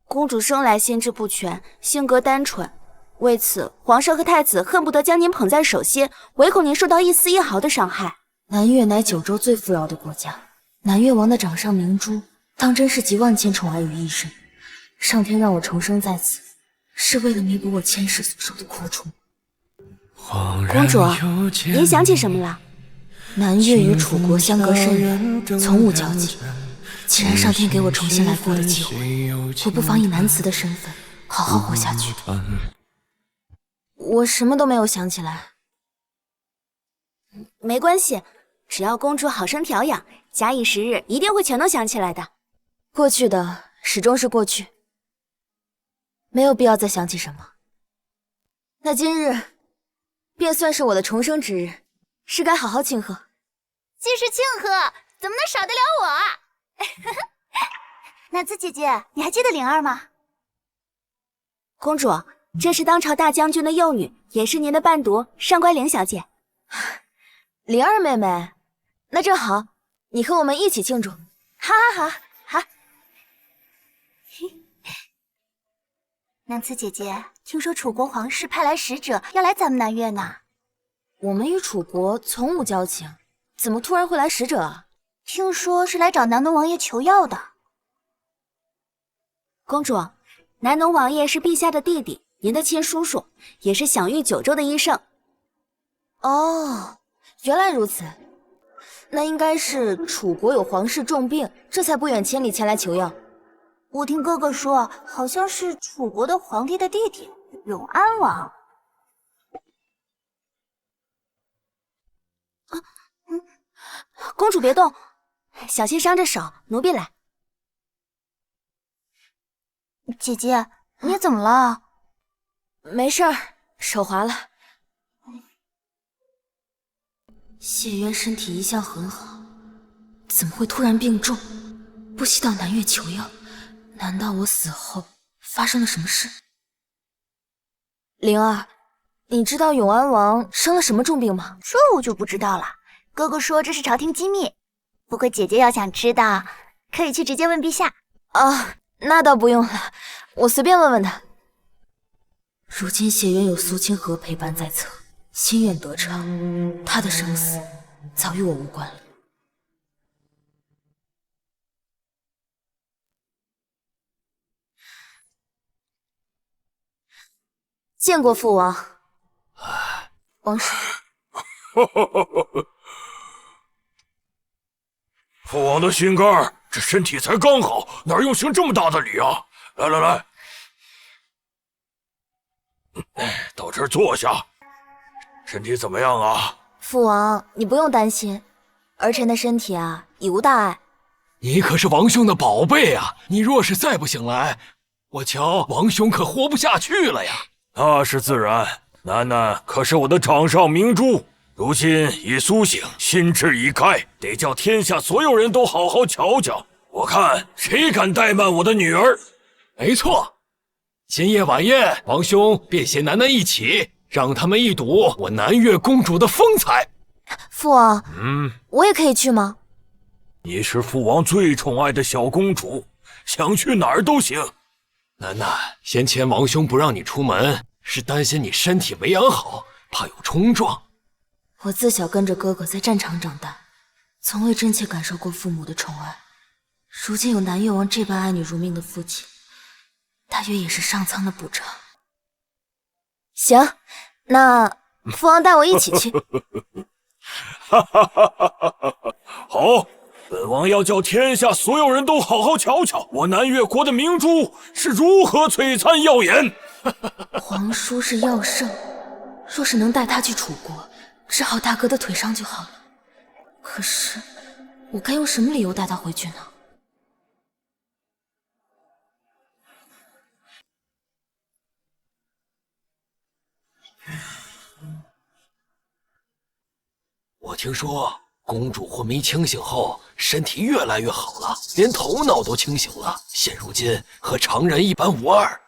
公主生来心智不全，性格单纯，为此皇上和太子恨不得将您捧在手心，唯恐您受到一丝一毫的伤害。南越乃9州最富饶的国家，南越王的掌上明珠，当真是集万千宠爱于一身。上天让我重生在此，是为了弥补我前世所受的苦楚。公主，您想起什么了？南越与楚国相隔甚远，从无交集。既然上天给我重新来过的机会，我不妨以男子的身份好好活下去。我什么都没有想起来。没关系，只要公主好生调养，假以时日，一定会全都想起来的。过去的始终是过去，没有必要再想起什么。那今日便算是我的重生之日，是该好好庆贺。既是庆贺，怎么能少得了我啊？南子姐姐，你还记得灵儿吗？公主，这是当朝大将军的幼女，也是您的伴读上官灵小姐。灵儿妹妹，那正好，你和我们一起庆祝。好。南子姐姐，听说楚国皇室派来使者要来咱们南越呢。我们与楚国从无交情，怎么突然会来使者啊？听说是来找南东王爷求药的。公主，南农王爷是陛下的弟弟，您的亲叔叔，也是享誉九州的医圣。哦，原来如此，那应该是楚国有皇室重病，这才不远千里前来求药。我听哥哥说，好像是楚国的皇帝的弟弟永安王。公主别动，小心伤着手，奴婢来。姐姐，你怎么了？没事儿，手滑了。谢渊身体一向很好，怎么会突然病重，不惜到南越求药？难道我死后发生了什么事？灵儿，你知道永安王生了什么重病吗？这我就不知道了。哥哥说这是朝廷机密，不过姐姐要想知道，可以去直接问陛下。啊，那倒不用了，我随便问问他。如今谢渊有苏清河陪伴在侧，心愿得偿，他的生死早与我无关了。见过父王。王叔。父王的心肝，这身体才刚好，哪用行这么大的礼啊？来来来，到这儿坐下。身体怎么样啊？父王，你不用担心，儿臣的身体啊，已无大碍。你可是王兄的宝贝啊！你若是再不醒来，我瞧王兄可活不下去了呀！那是自然，楠楠可是我的掌上明珠。如今已苏醒，心智已开，得叫天下所有人都好好瞧瞧。我看谁敢怠慢我的女儿？没错，今夜晚宴，王兄便携楠楠一起，让他们一睹我南越公主的风采。父王，我也可以去吗？你是父王最宠爱的小公主，想去哪儿都行。楠楠，先前王兄不让你出门，是担心你身体没养好，怕有冲撞。我自小跟着哥哥在战场长大，从未真切感受过父母的宠爱。如今有南越王这般爱女如命的父亲，大约也是上苍的补偿。行，那父王带我一起去。好，本王要叫天下所有人都好好瞧瞧我南越国的明珠是如何璀璨耀眼。皇叔是药圣，若是能带他去楚国，治好大哥的腿伤就好了。可是，我该用什么理由带他回去呢？我听说公主昏迷清醒后，身体越来越好了，连头脑都清醒了，现如今和常人一般无二。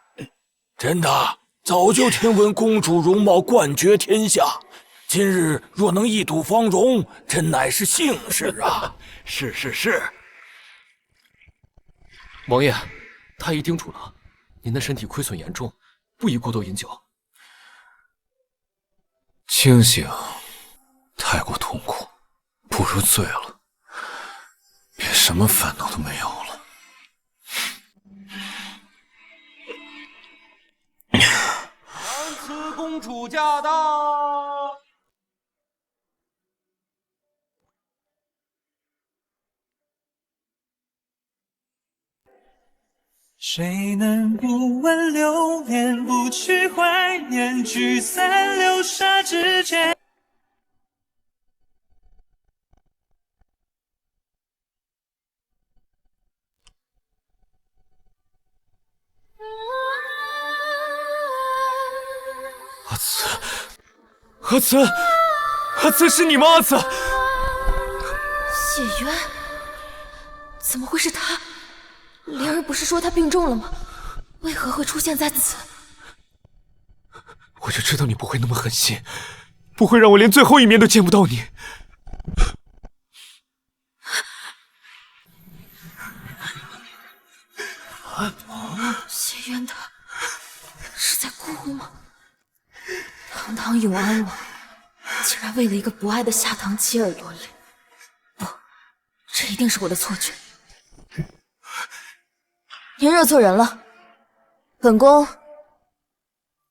真的，早就听闻公主容貌冠绝天下。今日若能一睹芳容，真乃是幸事啊！是是是，王爷，太医叮嘱了，您的身体亏损严重，不宜过多饮酒。清醒太过痛苦，不如醉了，便什么烦恼都没有了。王慈公主驾到！谁能不闻流年，不去怀念，聚散流沙之间。阿慈，阿慈，阿慈，是你吗？阿慈，谢渊，怎么会是他？灵儿不是说他病重了吗？为何会出现在此？我就知道你不会那么狠心，不会让我连最后一面都见不到你。谢渊他是在哭吗？堂堂永安王，竟然为了一个不爱的下堂妻而落泪。不，这一定是我的错觉。您惹错人了。本宫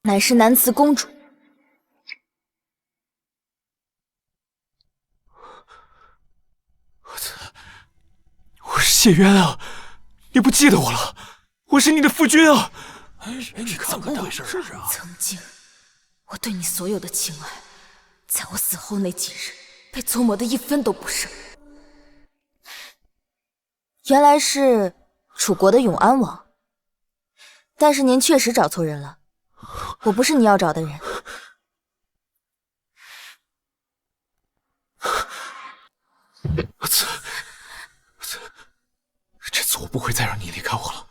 乃是南慈公主。我是谢渊啊，你不记得我了？我是你的夫君啊！你怎么回事啊？曾经，我对你所有的情爱，在我死后那几日，被琢磨的一分都不剩。原来是楚国的永安王，但是您确实找错人了，我不是你要找的人。这次我不会再让你离开我了，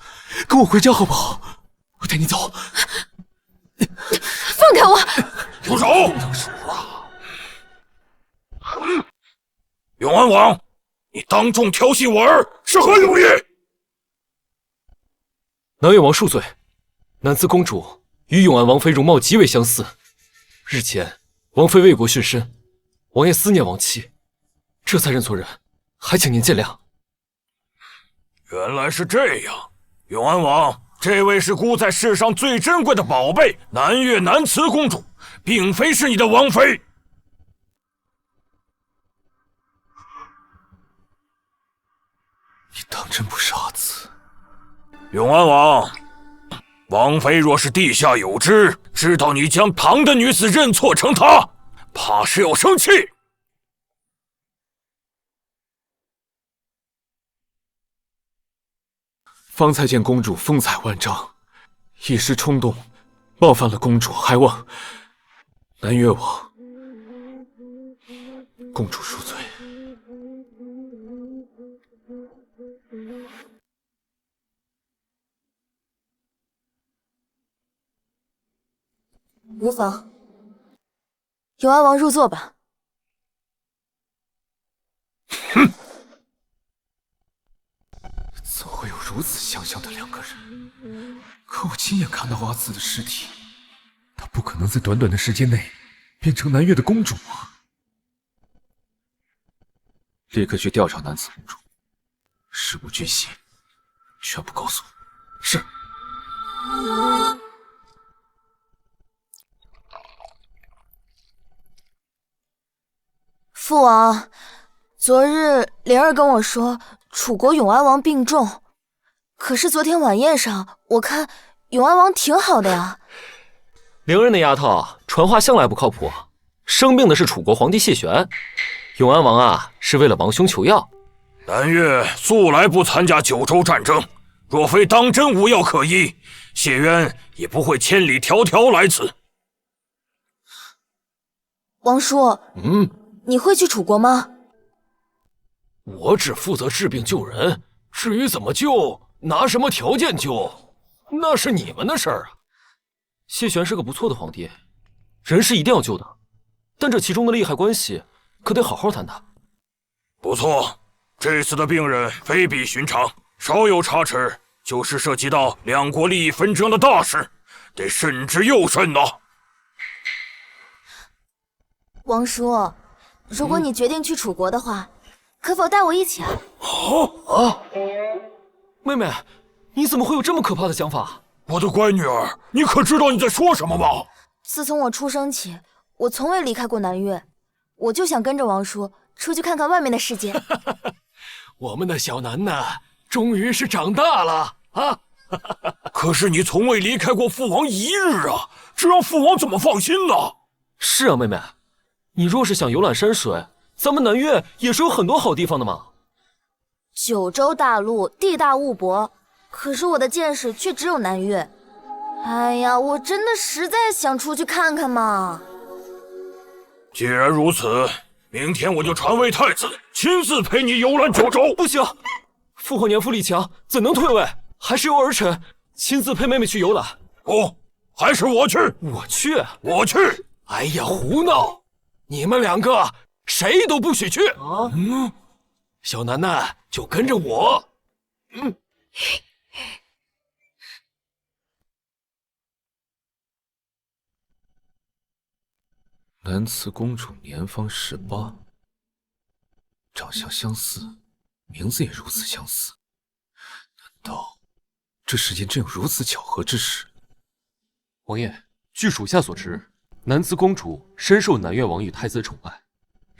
跟我回家好不好？我带你走。放开我！住手！永安王，你当众调戏我儿，是何用意？南越王恕罪，南慈公主与永安王妃容貌极为相似。日前王妃为国殉身，王爷思念亡妻，这才认错人，还请您见谅。原来是这样，永安王，这位是孤在世上最珍贵的宝贝南越南慈公主，并非是你的王妃。你当真不是阿慈？永安王，王妃若是地下有知，知道你将唐的女子认错成她，怕是要生气。方才见公主风采万丈，一时冲动，冒犯了公主，还望南越王公主恕罪。无妨，永安王入座吧。哼！怎么会有如此相像的两个人？可我亲眼看到阿慈的尸体，她不可能在短短的时间内变成南越的公主啊！立刻去调查南慈公主，事无巨细，全部告诉我。是。父王，昨日灵儿跟我说楚国永安王病重，可是昨天晚宴上我看永安王挺好的呀。灵儿那丫头传话向来不靠谱，生病的是楚国皇帝谢玄，永安王啊是为了王兄求药。南越素来不参加九州战争，若非当真无药可医，谢渊也不会千里迢迢来此。王叔，你会去楚国吗？我只负责治病救人，至于怎么救，拿什么条件救，那是你们的事儿啊。谢玄是个不错的皇帝，人是一定要救的，但这其中的利害关系可得好好谈谈。不错，这次的病人非比寻常，稍有差池，就是涉及到两国利益纷争的大事，得慎之又慎呐。王叔，如果你决定去楚国的话，可否带我一起啊？妹妹，你怎么会有这么可怕的想法？我的乖女儿，你可知道你在说什么吗？自从我出生起，我从未离开过南越，我就想跟着王叔出去看看外面的世界。我们的小楠楠终于是长大了啊！可是你从未离开过父王一日啊，这让父王怎么放心呢？是啊，妹妹，你若是想游览山水，咱们南越也是有很多好地方的嘛。九州大陆地大物博，可是我的见识却只有南越。哎呀，我真的实在想出去看看嘛。既然如此，明天我就传位太子，亲自陪你游览九州。不行，父后年富力强，怎能退位？还是由儿臣亲自陪妹妹去游览。不，还是我去。我去，我去。哎呀，胡闹！你们两个谁都不许去啊！小楠楠就跟着我。南慈公主年方18，长相相似，名字也如此相似。难道这世间真有如此巧合之事？王爷，据属下所知，南慈公主深受南越王与太子宠爱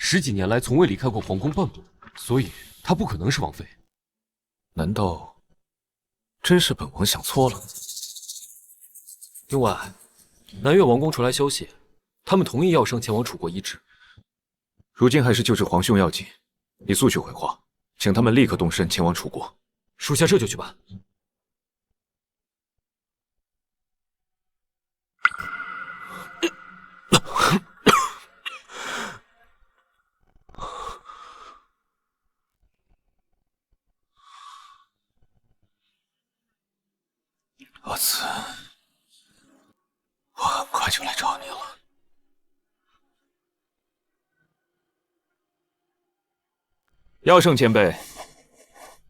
，10几年来从未离开过皇宫半步，所以她不可能是王妃。难道真是本王想错了？另外，南越王宫传来消息，他们同意要生前往楚国医治。如今还是救治皇兄要紧，你速去回话，请他们立刻动身前往楚国。属下这就去办。阿慈，我很快就来找你了。药圣前辈，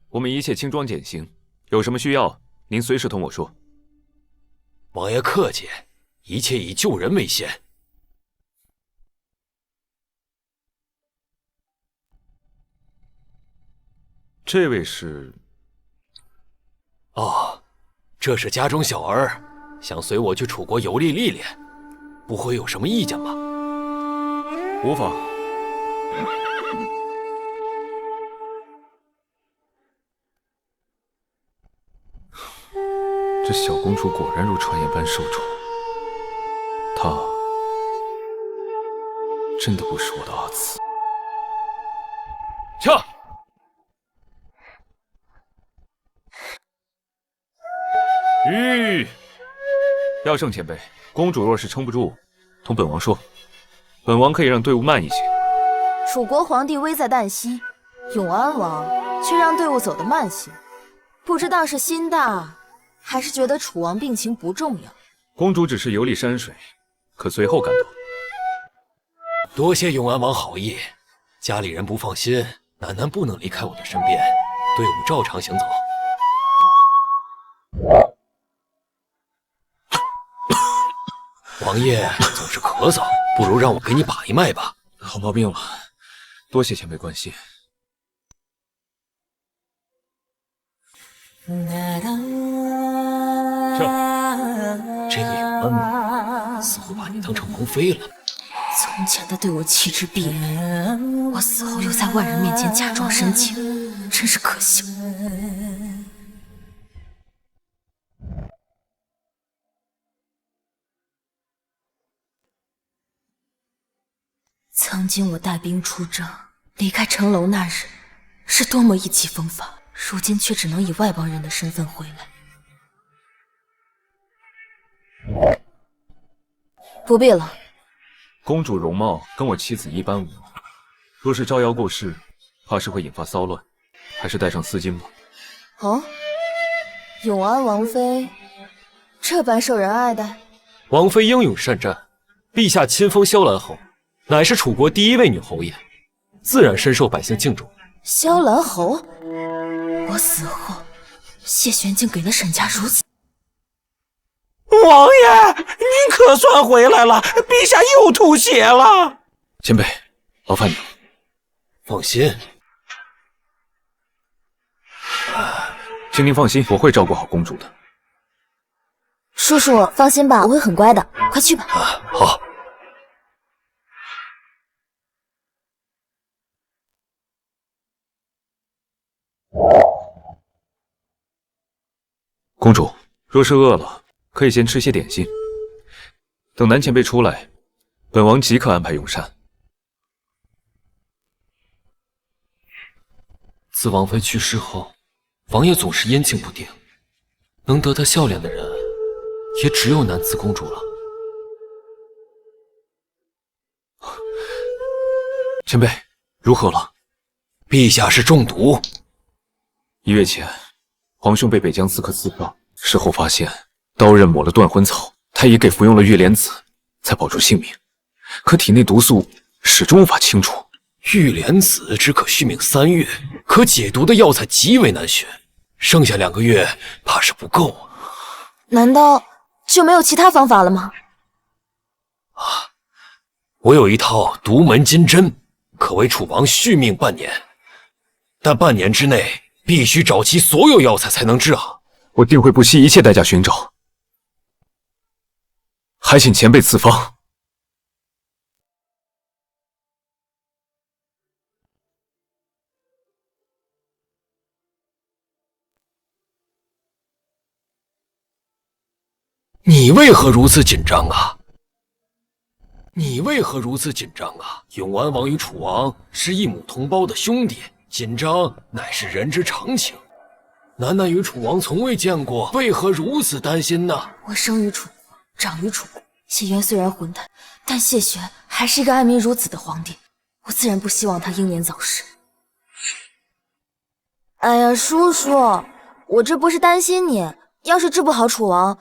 我们一切轻装简行，有什么需要，您随时同我说。王爷客气，一切以救人为先。这位是？哦，这是家中小儿，想随我去楚国游历历练，不会有什么意见吧？无妨。这小公主果然如传言般受宠，她真的不是我的阿慈。撤！药圣前辈，公主若是撑不住，同本王说，本王可以让队伍慢一些。楚国皇帝危在旦夕，永安王却让队伍走得慢些，不知道是心大，还是觉得楚王病情不重要。公主只是游历山水，可随后赶到。多谢永安王好意，家里人不放心，楠楠不能离开我的身边，队伍照常行走。王爷总是咳嗽，不如让我给你把一脉吧。好毛病了，多谢前辈关心。这个永安王似乎把你当成王妃了。从前的对我弃之敝履，我死后又在外人面前假装深情，真是可笑。曾经我带兵出征，离开城楼那日，是多么意气风发，如今却只能以外邦人的身份回来。不必了。公主容貌跟我妻子一般无二，若是招摇过市，怕是会引发骚乱，还是带上丝巾吧。哦，永安王妃这般受人爱戴。王妃英勇善战，陛下亲封萧兰侯，乃是楚国第1位女侯爷，自然深受百姓敬重。萧兰侯，我死后，谢玄竟给了沈家如此。王爷，您可算回来了，陛下又吐血了。前辈，劳烦你了。放心，请您放心，我会照顾好公主的。叔叔放心吧，我会很乖的，快去吧。好。公主，若是饿了，可以先吃些点心。等南前辈出来，本王即刻安排用膳。自王妃去世后，王爷总是阴晴不定，能得她笑脸的人，也只有南慈公主了。前辈，如何了？陛下是中毒。1月前，皇兄被北疆刺客刺杀，事后发现刀刃抹了断魂草，他也给服用了玉莲子，才保住性命。可体内毒素始终无法清除。玉莲子只可续命3月，可解毒的药材极为难寻，剩下2个月怕是不够啊。难道就没有其他方法了吗？我有一套独门金针，可为楚王续命半年，但半年之内必须找齐所有药材才能治好。我定会不惜一切代价寻找。还请前辈赐方。你为何如此紧张啊？你为何如此紧张啊？永安王与楚王是一母同胞的兄弟，紧张乃是人之常情。楠楠与楚王从未见过，为何如此担心呢？我生于楚国，长于楚国。谢渊虽然混蛋，但谢玄还是一个爱民如子的皇帝，我自然不希望他英年早逝。哎呀，叔叔，我这不是担心你，要是治不好楚王，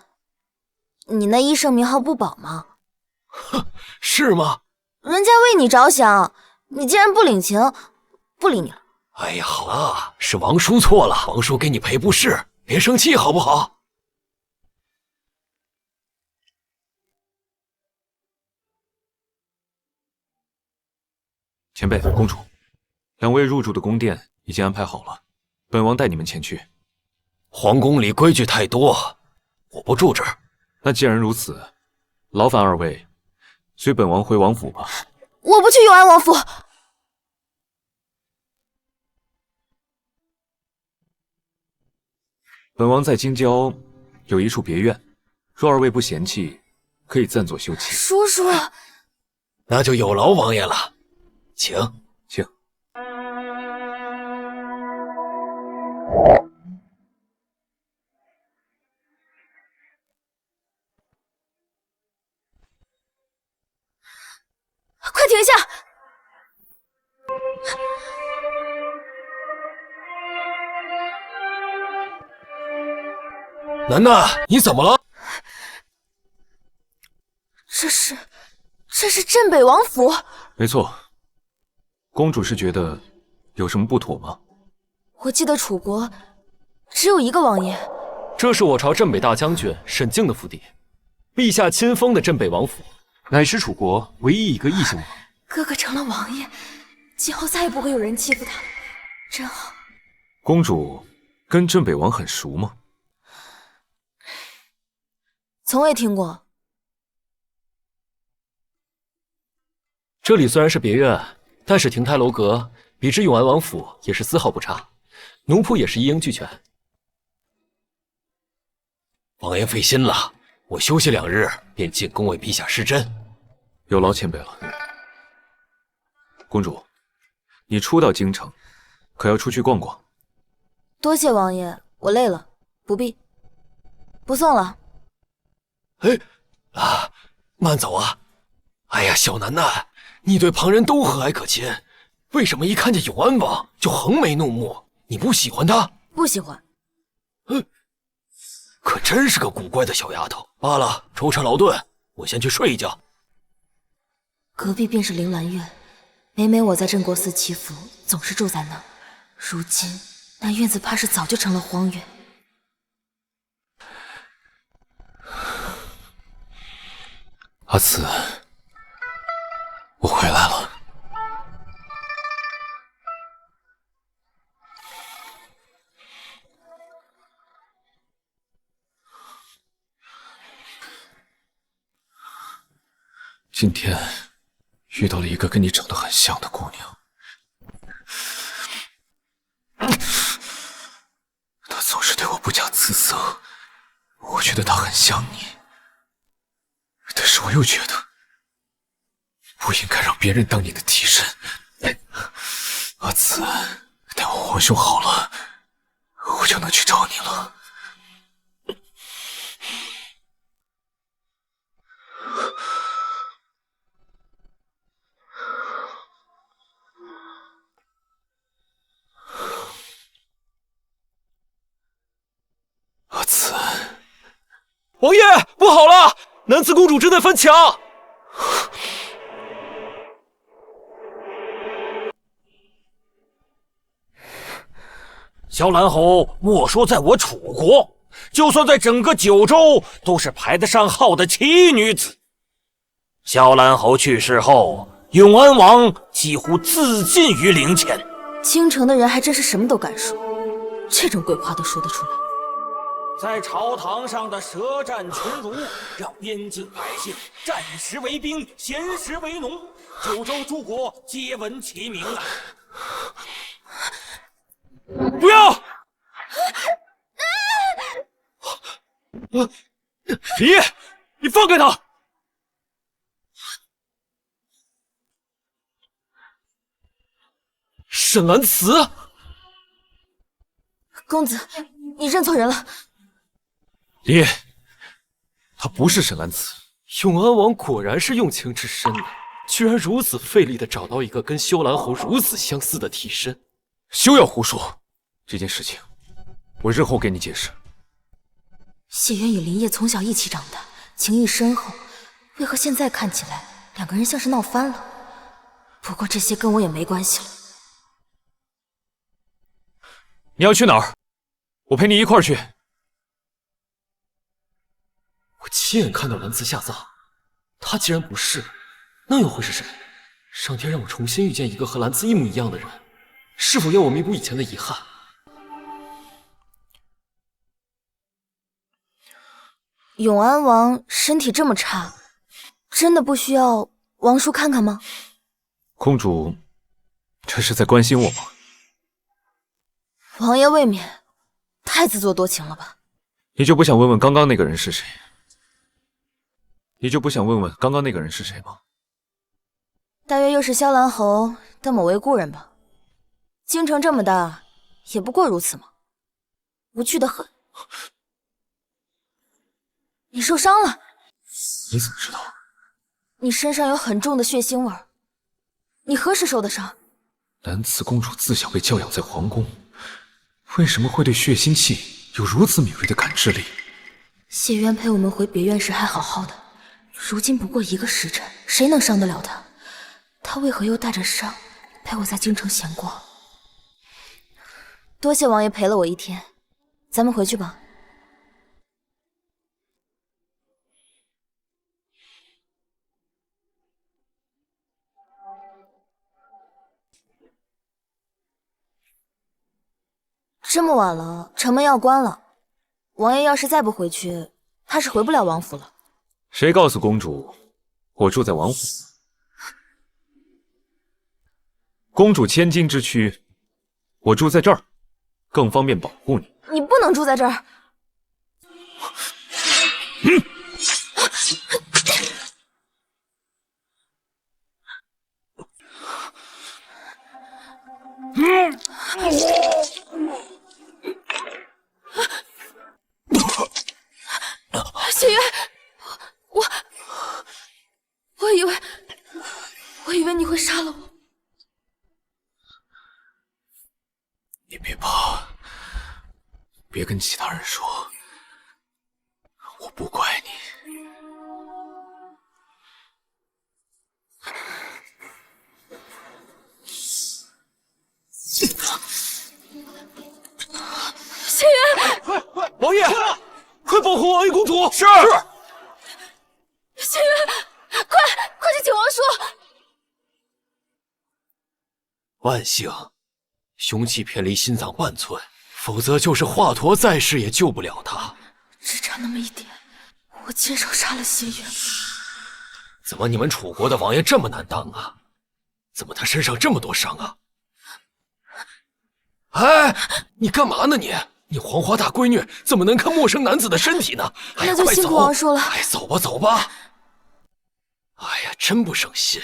你那医生名号不保吗？哼，是吗？人家为你着想，你竟然不领情，不理你了。哎呀，好了，是王叔错了，王叔给你赔不是，别生气好不好？前辈、公主，两位入住的宫殿已经安排好了，本王带你们前去。皇宫里规矩太多，我不住这儿。那既然如此，劳烦二位随本王回王府吧。我不去永安王府。本王在京郊有一处别院，若二位不嫌弃，可以暂作休憩。叔叔，那就有劳王爷了，请。快停下！楠楠，你怎么了？这是镇北王府。没错，公主是觉得有什么不妥吗？我记得楚国只有一个王爷。这是我朝镇北大将军沈静的府邸，陛下亲封的镇北王府，乃是楚国唯一一个异姓王。哥哥成了王爷，今后再也不会有人欺负他了，真好。公主跟镇北王很熟吗？从未听过。这里虽然是别院，但是亭台楼阁比之永安王府也是丝毫不差，奴仆也是一应俱全。王爷费心了，我休息2日便进宫为陛下施针。有劳前辈了。公主，你初到京城，可要出去逛逛？多谢王爷，我累了，不必，不送了。慢走啊！哎呀，小楠楠，你对旁人都和蔼可亲，为什么一看见永安王就横眉怒目？你不喜欢他？不喜欢。可真是个古怪的小丫头。罢了，舟车劳顿，我先去睡一觉。隔壁便是铃兰院，每每我在镇国寺祈福，总是住在那儿。如今那院子怕是早就成了荒原。阿慈，我回来了。今天遇到了一个跟你长得很像的姑娘，她总是对我不假辞色，我觉得她很像你。但是我又觉得不应该让别人当你的替身。阿慈，待我皇兄好了，我就能去找你了。阿慈，王爷，不好了！南慈公主正在翻墙。萧兰侯莫说在我楚国，就算在整个九州，都是排得上号的奇女子。萧兰侯去世后，永安王几乎自尽于陵前。京城的人还真是什么都敢说，这种鬼话都说得出来。在朝堂上的舌战群儒，让边境百姓战时为兵，闲时为农，九州诸国皆闻其名啊！不要！李烨，你放开他！沈兰慈，公子，你认错人了。李烨，他不是沈兰慈。永安王果然是用情至深呢，居然如此费力的找到一个跟修兰侯如此相似的替身。休要胡说，这件事情我日后给你解释。谢渊与林烨从小一起长大，情谊深厚，为何现在看起来两个人像是闹翻了？不过这些跟我也没关系了。你要去哪儿？我陪你一块儿去。我亲眼看到兰慈下葬，他既然不是，那又会是谁？上天让我重新遇见一个和兰慈一模一样的人，是否要我弥补以前的遗憾？永安王身体这么差，真的不需要王叔看看吗？公主，这是在关心我吗？王爷未免太自作多情了吧？你就不想问问刚刚那个人是谁？你就不想问问刚刚那个人是谁吗？大约又是萧兰侯的某位故人吧。京城这么大，也不过如此嘛，无趣的很。你受伤了？你怎么知道？你身上有很重的血腥味儿。你何时受的伤？兰慈公主自小被教养在皇宫，为什么会对血腥气有如此敏锐的感知力？谢渊陪我们回别院时还好好的，如今不过一个时辰，谁能伤得了他？他为何又带着伤陪我在京城闲逛？多谢王爷陪了我一天，咱们回去吧。这么晚了，城门要关了。王爷要是再不回去，怕是回不了王府了。谁告诉公主我住在王府？公主千金之躯，我住在这儿，更方便保护你。你不能住在这儿。谢渊，我以为你会杀了我。你别怕，别跟其他人说，我不怪你。谢渊，快，王爷，快保护王爷公主！是。谢渊，快去请王叔！万幸，凶器偏离心脏半寸，否则就是华佗在世也救不了他。只差那么一点，我亲手杀了谢渊。怎么你们楚国的王爷这么难当啊？怎么他身上这么多伤啊？哎，你干嘛呢你？你黄花大闺女怎么能看陌生男子的身体呢？哎呀，那就辛苦王叔了。哎，走吧走吧。哎呀，真不省心。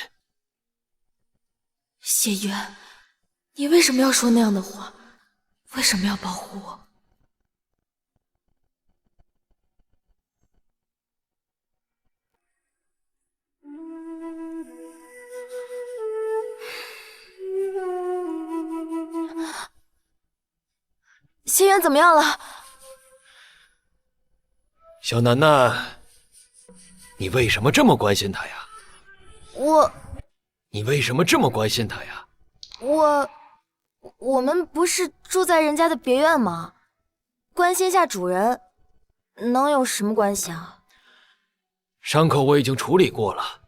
谢渊，你为什么要说那样的话？为什么要保护我？谢渊怎么样了？小楠楠，你为什么这么关心他呀？你为什么这么关心他呀？我们不是住在人家的别院吗？关心下主人，能有什么关系啊？伤口我已经处理过了，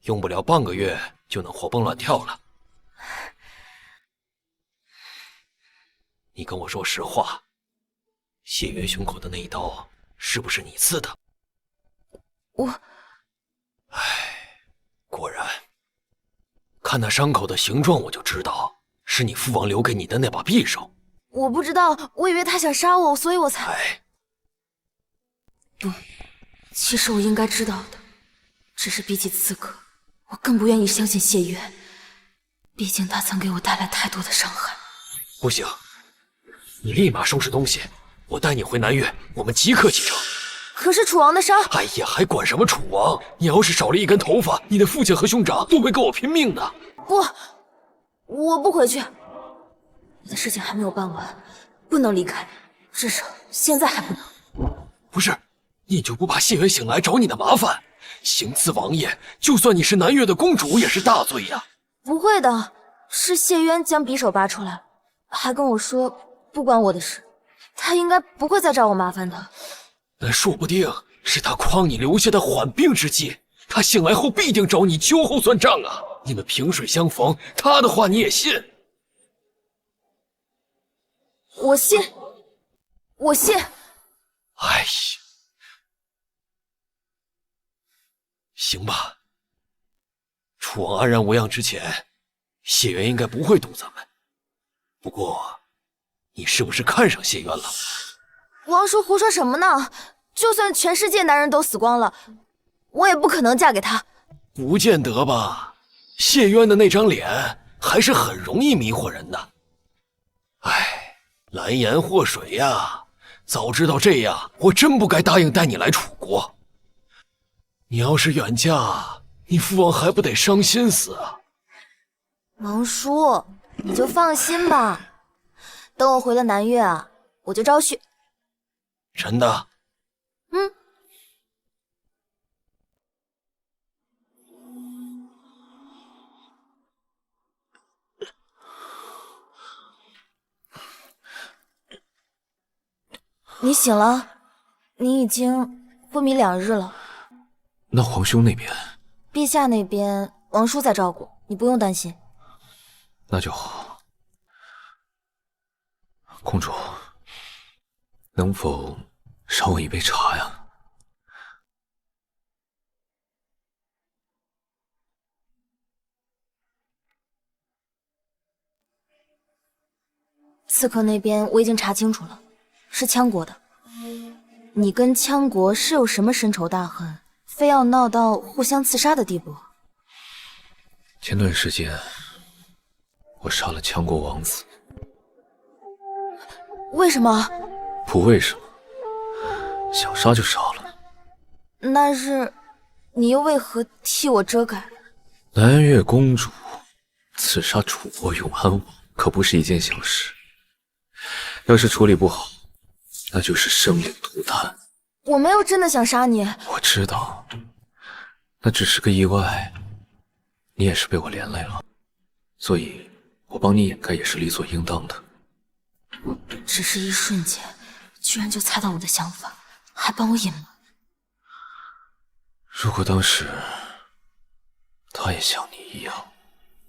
用不了半个月就能活蹦乱跳了。你跟我说实话，谢元胸口的那一刀是不是你刺的？我……唉，果然，看那伤口的形状，我就知道是你父王留给你的那把匕首。我不知道，我以为他想杀我，所以我才……不，其实我应该知道的，只是比起刺客，我更不愿意相信谢渊，毕竟他曾给我带来太多的伤害。不行，你立马收拾东西，我带你回南岳，我们即刻启程。可是楚王的伤……哎呀，还管什么楚王？你要是少了一根头发，你的父亲和兄长都会跟我拼命的。不，我不回去。我的事情还没有办完，不能离开，至少现在还不能。不是，你就不怕谢元醒来找你的麻烦？行刺王爷，就算你是南岳的公主，也是大罪呀。不会的，是谢渊将匕首拔出来，还跟我说不关我的事，他应该不会再找我麻烦的。那说不定是他诓你留下的缓兵之计，他醒来后必定找你秋后算账啊！你们萍水相逢，他的话你也信？我信，我信。哎呀，行吧。楚王安然无恙之前，谢渊应该不会毒咱们。不过，你是不是看上谢渊了？王叔胡说什么呢？就算全世界男人都死光了，我也不可能嫁给他。不见得吧，谢渊的那张脸还是很容易迷惑人的。唉，蓝颜祸水呀，早知道这样，我真不该答应带你来楚国。你要是远嫁，你父王还不得伤心死啊？王叔，你就放心吧，等我回了南岳啊，我就招婿。真的？嗯。你醒了，你已经昏迷2日了。那皇兄那边？陛下那边，王叔在照顾，你不用担心。那就好。公主，能否赏我一杯茶呀？刺客那边我已经查清楚了，是羌国的。你跟羌国是有什么深仇大恨，非要闹到互相刺杀的地步？前段时间，我杀了羌国王子。为什么？不为什么，想杀就杀了。那日你又为何替我遮盖？南岳公主刺杀楚国永安王，可不是一件小事。要是处理不好，那就是生灵涂炭。我没有真的想杀你。我知道，那只是个意外，你也是被我连累了，所以我帮你掩盖也是理所应当的。只是一瞬间，居然就猜到我的想法，还帮我隐瞒。如果当时他也像你一样，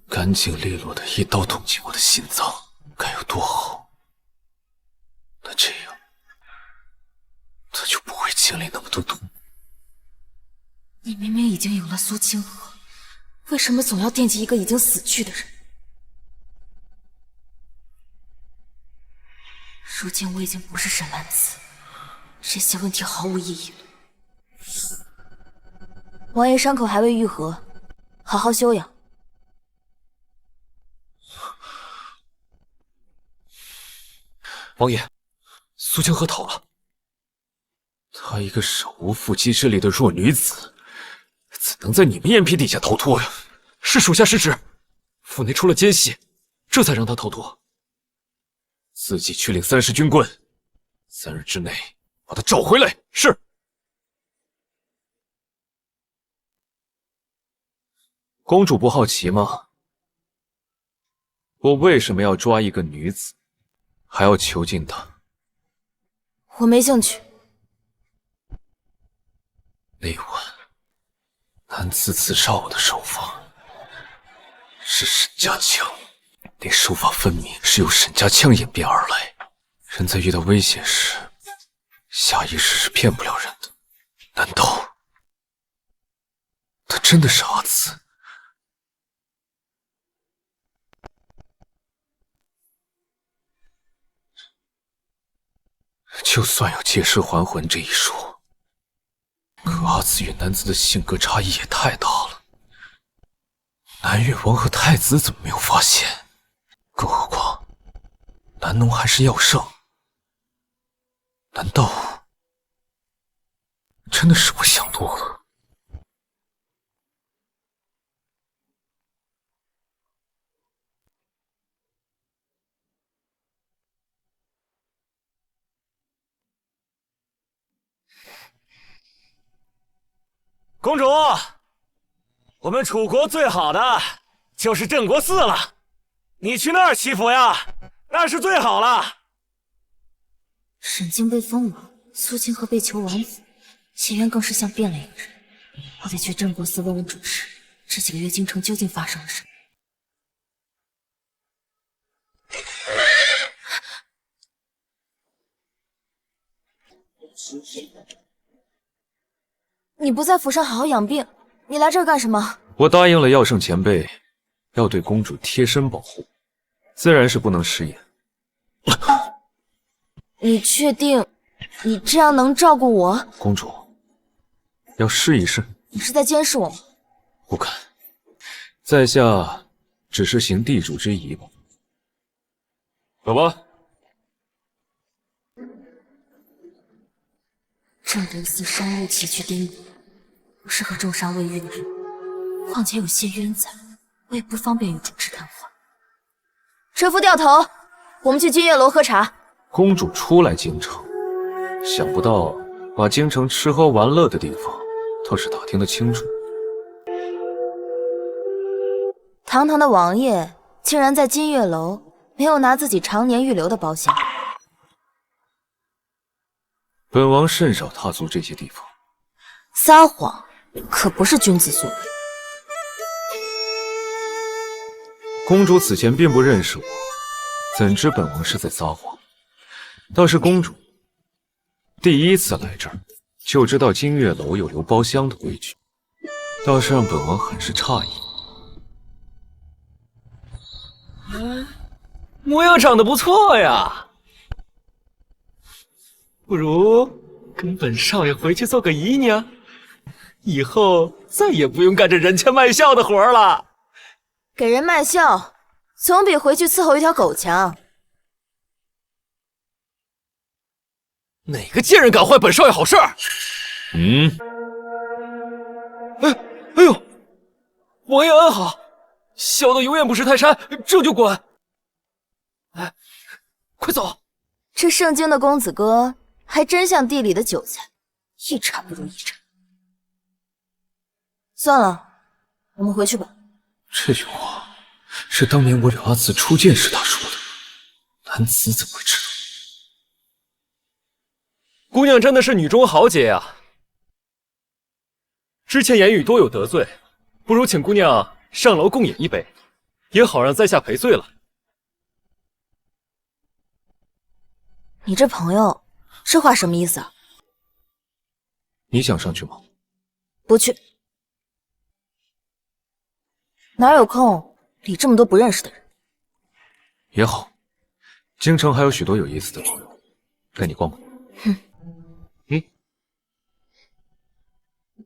干净利落的一刀捅进我的心脏，该有多好。那这样，他就不会经历那么多痛。你明明已经有了苏清河，为什么总要惦记一个已经死去的人？如今我已经不是沈兰子，这些问题毫无意义了。王爷伤口还未愈合，好好休养。王爷，苏清河逃了。她一个手无缚鸡之力的弱女子，怎能在你们眼皮底下逃脱呀？是属下失职，府内出了奸细，这才让她逃脱。自己去领30军棍，3日之内把她找回来。是。公主不好奇吗？我为什么要抓一个女子，还要囚禁她？我没兴趣。那晚，南刺刺杀我的手法是沈家枪，那手法分明是由沈家枪演变而来。人在遇到危险时，下意识是骗不了人的。难道他真的是阿慈？就算有借尸还魂这一说，可阿慈与男子的性格差异也太大了。南越王和太子怎么没有发现？更何况南农还是药圣，难道真的是我想多了？公主，我们楚国最好的就是镇国寺了，你去那儿祈福呀，那是最好了。沈静被封王，苏清河被囚王府，谢渊更是像变了一个人。我得去镇国寺问问主事，这几个月京城究竟发生了什么。你不在府上好好养病，你来这儿干什么？我答应了药圣前辈，要对公主贴身保护，自然是不能食言。你确定你这样能照顾我？公主，要试一试。你是在监视我吗？不敢，在下只是行地主之谊吧。走吧。镇国寺山路崎岖颠簸，不适合重伤未愈的人。况且有谢渊在，我也不方便与主持谈话。车夫掉头，我们去金月楼喝茶。公主初来京城，想不到把京城吃喝玩乐的地方倒是打听得清楚。堂堂的王爷，竟然在金月楼没有拿自己常年预留的保险。本王甚少踏足这些地方。撒谎可不是君子所为。公主此前并不认识我，怎知本王是在撒谎？倒是公主第一次来这儿，就知道金月楼有留包厢的规矩，倒是让本王很是诧异。模样长得不错呀。不如跟本少爷回去做个姨娘，以后再也不用干这人前卖笑的活了。给人卖笑，总比回去伺候一条狗强。哪个贱人敢坏本少爷好事？哎呦，王爷安好，小的永远不识泰山，这就滚。哎，快走！这圣经的公子哥还真像地里的韭菜，一茬不如一茬。算了，我们回去吧。这句话是当年我与阿紫初见时他说的，南子怎么会知道？姑娘真的是女中豪杰啊！之前言语多有得罪，不如请姑娘上楼共饮一杯，也好让在下赔罪了。你这朋友这话什么意思啊？你想上去吗？不去。哪有空理这么多不认识的人？也好，京城还有许多有意思的朋友，带你逛逛。哼。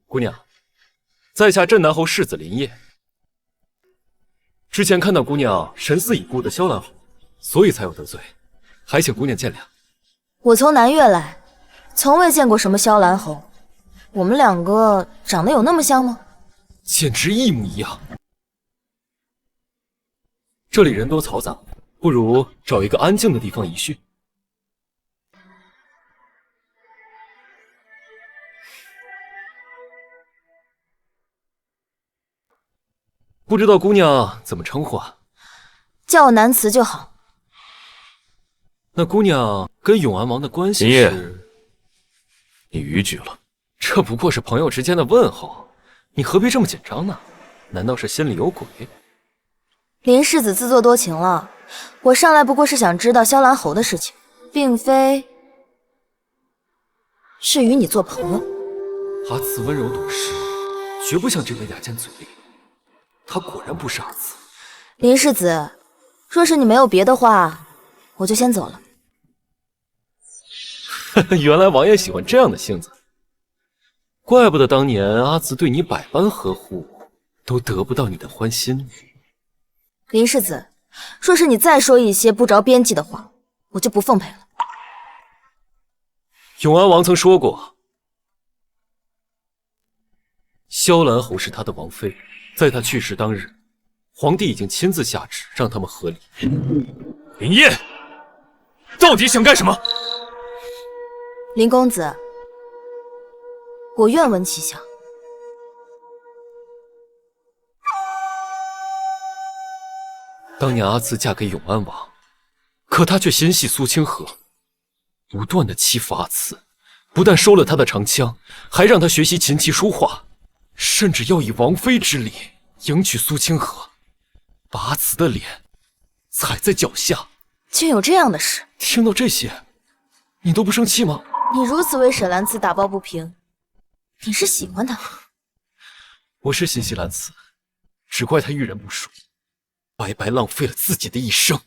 姑娘，在下镇南侯世子林烨。之前看到姑娘神似已故的萧兰侯，所以才有得罪，还请姑娘见谅。我从南越来，从未见过什么萧兰侯。我们两个长得有那么像吗？简直一模一样。这里人多嘈杂，不如找一个安静的地方一叙。不知道姑娘怎么称呼啊？叫我南慈就好。那姑娘跟永安王的关系是？你逾矩了。这不过是朋友之间的问候，你何必这么紧张呢？难道是心里有鬼？林世子自作多情了，我上来不过是想知道萧兰侯的事情，并非……是与你做朋友。阿慈温柔懂事，绝不像这般牙尖嘴利。她果然不是阿慈。林世子，若是你没有别的话，我就先走了。原来王爷喜欢这样的性子，怪不得当年阿慈对你百般呵护，都得不到你的欢心。林世子，若是你再说一些不着边际的话，我就不奉陪了。永安王曾说过，萧兰侯是他的王妃，在他去世当日，皇帝已经亲自下旨让他们和离。林烨，到底想干什么？林公子，我愿闻其详。当年阿慈嫁给永安王，可他却心系苏清河，不断的欺负阿慈，不但收了他的长枪，还让他学习琴棋书画，甚至要以王妃之礼迎娶苏清河，把阿慈的脸踩在脚下。竟有这样的事！听到这些，你都不生气吗？你如此为沈兰慈打抱不平，你是喜欢她？我是心系兰慈，只怪她遇人不淑，白白浪费了自己的一生。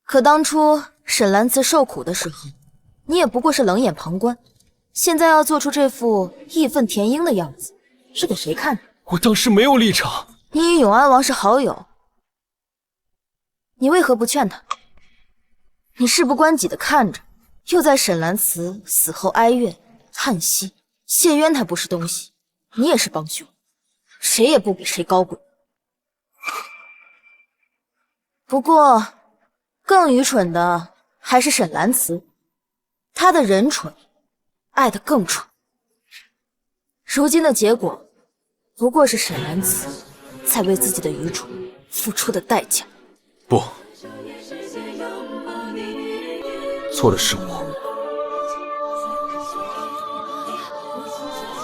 可当初沈兰慈受苦的时候，你也不过是冷眼旁观，现在要做出这副义愤填膺的样子，是给谁看的？我当时没有立场。你与永安王是好友，你为何不劝他？你事不关己的看着，又在沈兰慈死后哀怨叹息，谢冤他不是东西，你也是帮凶，谁也不比谁高贵。不过更愚蠢的还是沈兰慈，她的人蠢，爱得更蠢。如今的结果，不过是沈兰慈在为自己的愚蠢付出的代价。不，错的是我，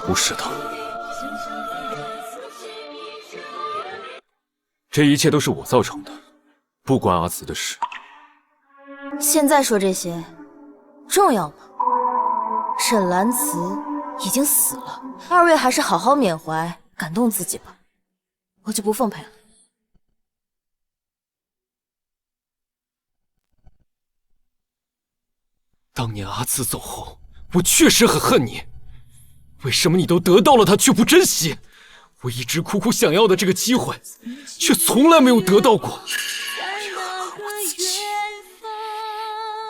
不是他。这一切都是我造成的，不关阿慈的事。现在说这些重要吗？沈兰慈已经死了，二位还是好好缅怀，感动自己吧。我就不奉陪了。当年阿慈走后，我确实很恨你。为什么你都得到了，他却不珍惜？我一直苦苦想要的这个机会，却从来没有得到过。我也很恨我自己，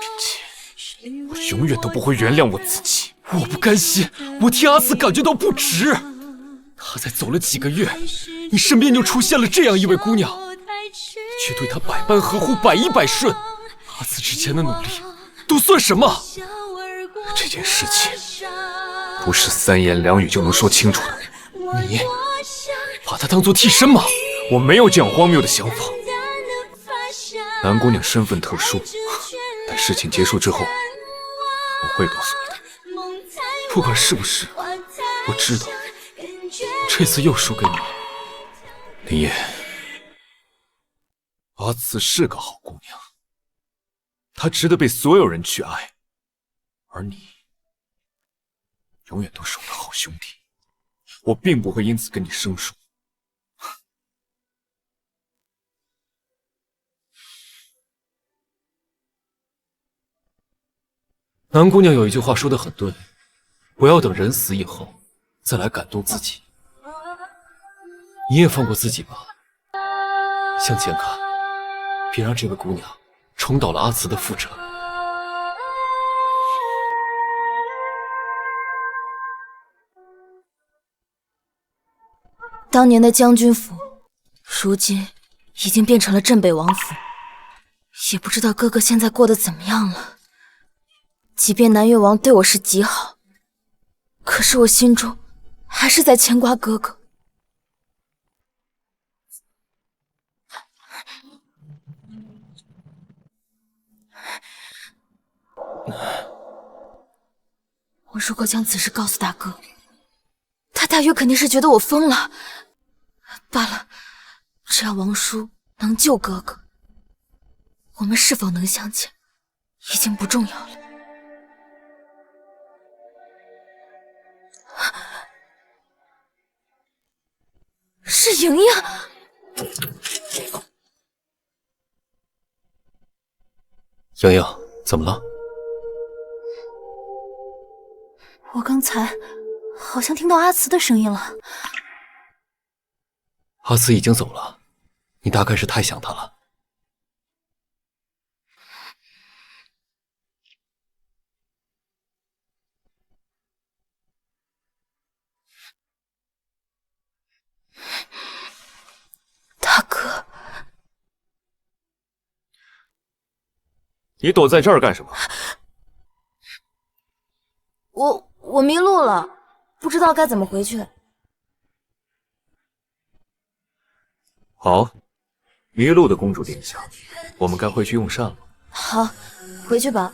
并且我永远都不会原谅我自己。我不甘心，我替阿慈感觉到不值。他才走了几个月，你身边就出现了这样一位姑娘，却对她百般呵护，百依百顺。阿慈之前的努力都算什么？这件事情不是三言两语就能说清楚的。你把她当做替身吗？我没有这样荒谬的想法。南姑娘身份特殊，待事情结束之后，我会告诉你的。不管是不是，我知道这次又输给你了。林烨，阿慈是个好姑娘，她值得被所有人去爱，而你永远都是我的好兄弟，我并不会因此跟你生疏。南姑娘有一句话说得很对，不要等人死以后再来感动自己。你也放过自己吧，向前看，别让这个姑娘重蹈了阿慈的覆辙。当年的将军府，如今已经变成了镇北王府，也不知道哥哥现在过得怎么样了。即便南越王对我是极好，可是我心中还是在牵挂哥哥。我如果将此事告诉大哥，他大约肯定是觉得我疯了。罢了，只要王叔能救哥哥，我们是否能相见，已经不重要了。是莹莹。莹莹，怎么了？我刚才好像听到阿慈的声音了。阿慈已经走了，你大概是太想他了。大哥，你躲在这儿干什么？我迷路了，不知道该怎么回去。好，迷路的公主殿下，我们该回去用膳了。好，回去吧。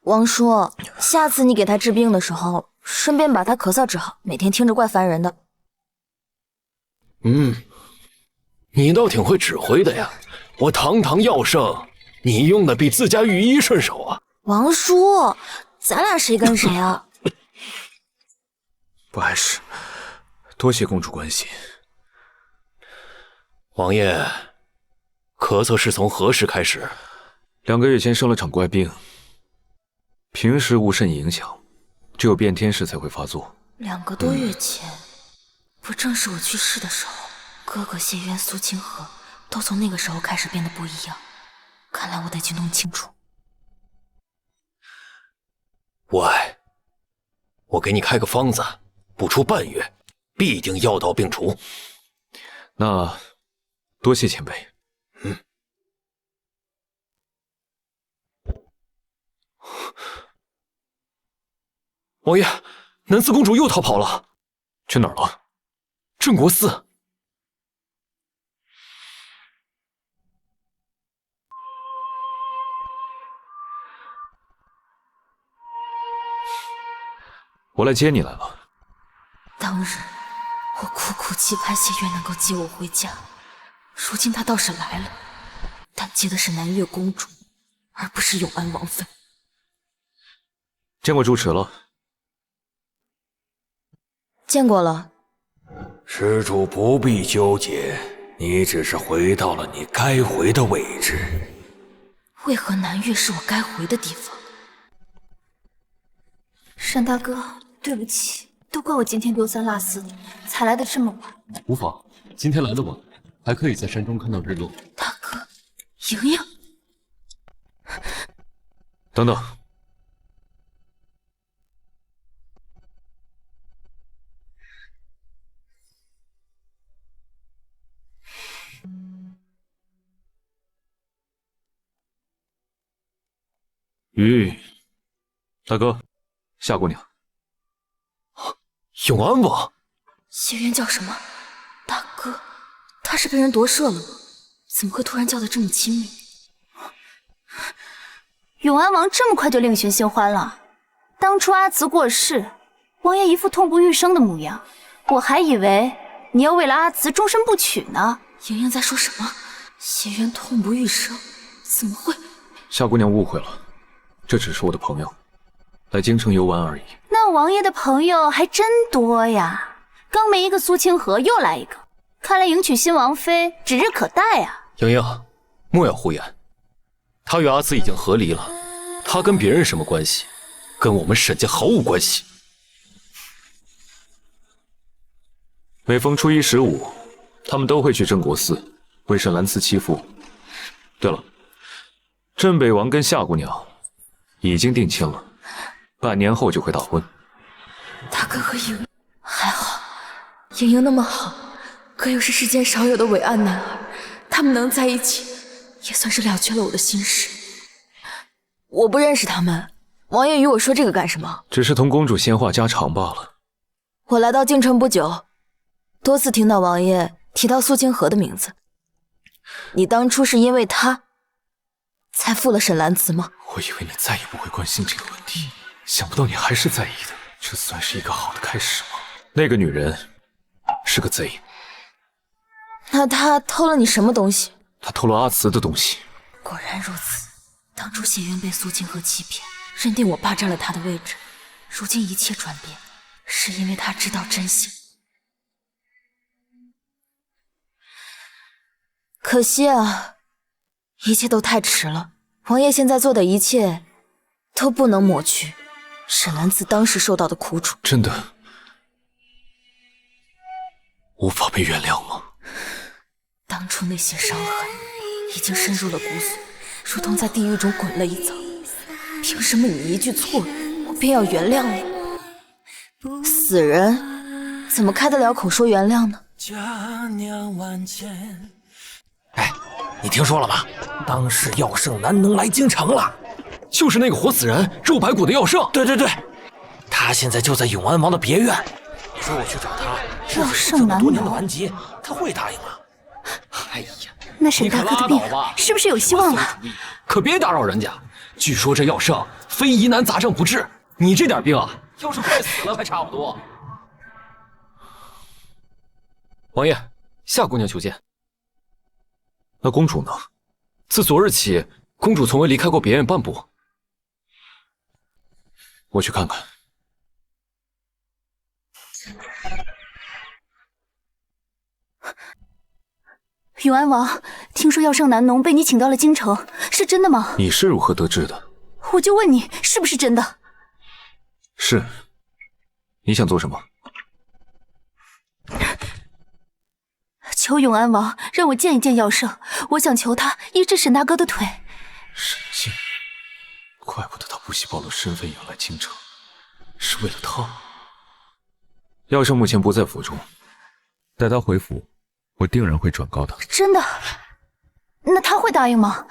王叔，下次你给他治病的时候，顺便把他咳嗽治好，每天听着怪烦人的。你倒挺会指挥的呀！我堂堂药圣，你用的比自家御医顺手啊！王叔，咱俩谁跟谁啊？不碍事，多谢公主关心。王爷，咳嗽是从何时开始？2个月前生了场怪病，平时无甚影响，只有变天时才会发作。2个多月前，不正是我去世的时候？哥哥谢渊、苏清河都从那个时候开始变得不一样。看来我得去弄清楚。无碍，我给你开个方子，不出半月，必定药到病除。那多谢前辈。王爷，南四公主又逃跑了，去哪儿了？镇国寺。我来接你来了。当日我苦苦期盼谢月能够接我回家，如今他倒是来了，但接的是南越公主，而不是永安王妃。见过住持了？见过了。施主不必纠结，你只是回到了你该回的位置。为何南越是我该回的地方？沈大哥，对不起，都怪我今天丢三落四，才来的这么晚。无妨，今天来的晚，还可以在山中看到日落。大哥，莹莹，等等。玉，大哥，夏姑娘。永安王，谢渊叫什么？大哥，他是被人夺舍了吗？怎么会突然叫得这么亲密？永安王这么快就另寻新欢了？当初阿慈过世，王爷一副痛不欲生的模样，我还以为你要为了阿慈终身不娶呢。莹莹在说什么？谢渊痛不欲生？怎么会？夏姑娘误会了，这只是我的朋友，来京城游玩而已。那王爷的朋友还真多呀，刚没一个苏清河，又来一个，看来迎娶新王妃指日可待啊。莹莹，莫要胡言，他与阿慈已经和离了，他跟别人什么关系？跟我们沈家毫无关系。每逢初一、15，他们都会去镇国寺为沈兰慈祈福。对了，镇北王跟夏姑娘已经定亲了，半年后就会大婚。大哥和莹还好，莹莹那么好，可又是世间少有的伟岸男儿，他们能在一起，也算是了却了我的心事。我不认识他们，王爷与我说这个干什么？只是同公主闲话家常罢了。我来到京城不久，多次听到王爷提到苏清河的名字。你当初是因为他才负了沈兰慈吗？我以为你再也不会关心这个问题，想不到你还是在意的。这算是一个好的开始吗？那个女人是个贼。那她偷了你什么东西？她偷了阿慈的东西。果然如此。当初谢渊被苏清河欺骗，认定我霸占了他的位置，如今一切转变，是因为他知道真相。可惜啊，一切都太迟了。王爷现在做的一切，都不能抹去沈兰子当时受到的苦楚。真的无法被原谅吗？当初那些伤痕已经深入了骨髓，如同在地狱中滚了一遭。凭什么你一句错语，我便要原谅你？死人怎么开得了口说原谅呢？哎，你听说了吗？当时药圣南能来京城了，就是那个活死人肉排骨的药圣。对，他现在就在永安王的别院。你说我去找他，药圣南多年的顽疾，他会答应吗？哎呀，那沈大哥的病是不是有希望了？可别打扰人家。据说这药圣非疑难杂症不治，你这点病啊，要是快死了还差不多。王爷，夏姑娘求见。那公主呢？自昨日起，公主从未离开过别院半步。我去看看。永安王，听说药圣南农被你请到了京城，是真的吗？你是如何得知的？我就问你，是不是真的？是。你想做什么？求永安王让我见一见药圣，我想求他医治沈大哥的腿。沈静，怪不得他不惜暴露身份也要来京城，是为了他。药圣目前不在府中，待他回府，我定然会转告他。真的？那他会答应吗？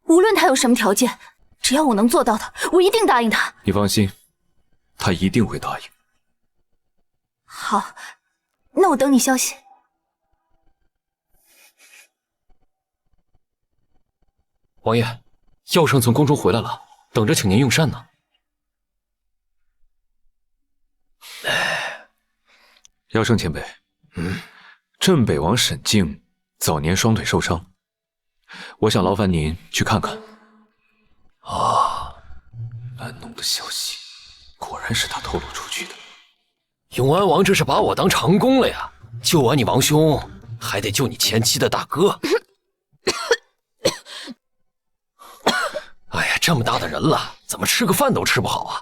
无论他有什么条件，只要我能做到的，我一定答应他。你放心，他一定会答应。好，那我等你消息。王爷，药圣从宫中回来了，等着请您用膳呢。药圣前辈，镇北王沈静早年双腿受伤，我想劳烦您去看看。南农的消息果然是他透露出去的。永安王这是把我当长工了呀！救完你王兄，还得救你前妻的大哥。哎呀，这么大的人了，怎么吃个饭都吃不好啊？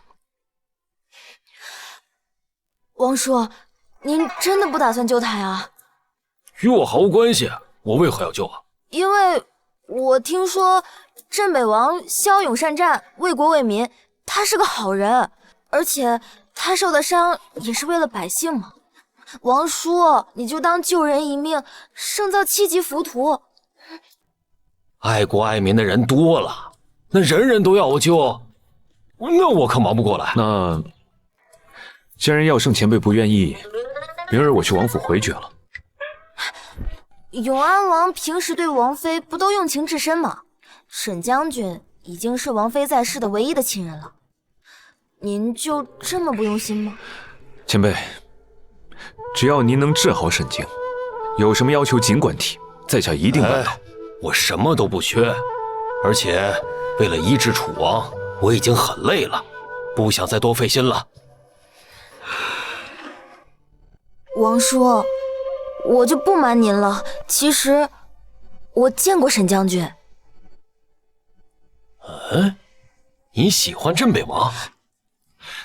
王叔，您真的不打算救他呀？与我毫无关系，我为何要救啊？因为我听说镇北王骁勇善战，为国为民，他是个好人，而且他受的伤也是为了百姓嘛。王叔，你就当救人一命胜造7级浮屠。爱国爱民的人多了，那人人都要我救，那我可忙不过来。那既然药圣前辈不愿意，明儿我去王府回绝了。永安王平时对王妃不都用情至深吗？沈将军已经是王妃在世的唯一的亲人了，您就这么不用心吗？前辈，只要您能治好沈静，有什么要求尽管提，在下一定办到。我什么都不缺，而且为了医治楚王，我已经很累了，不想再多费心了。王叔，我就不瞒您了，其实我见过沈将军。你喜欢镇北王？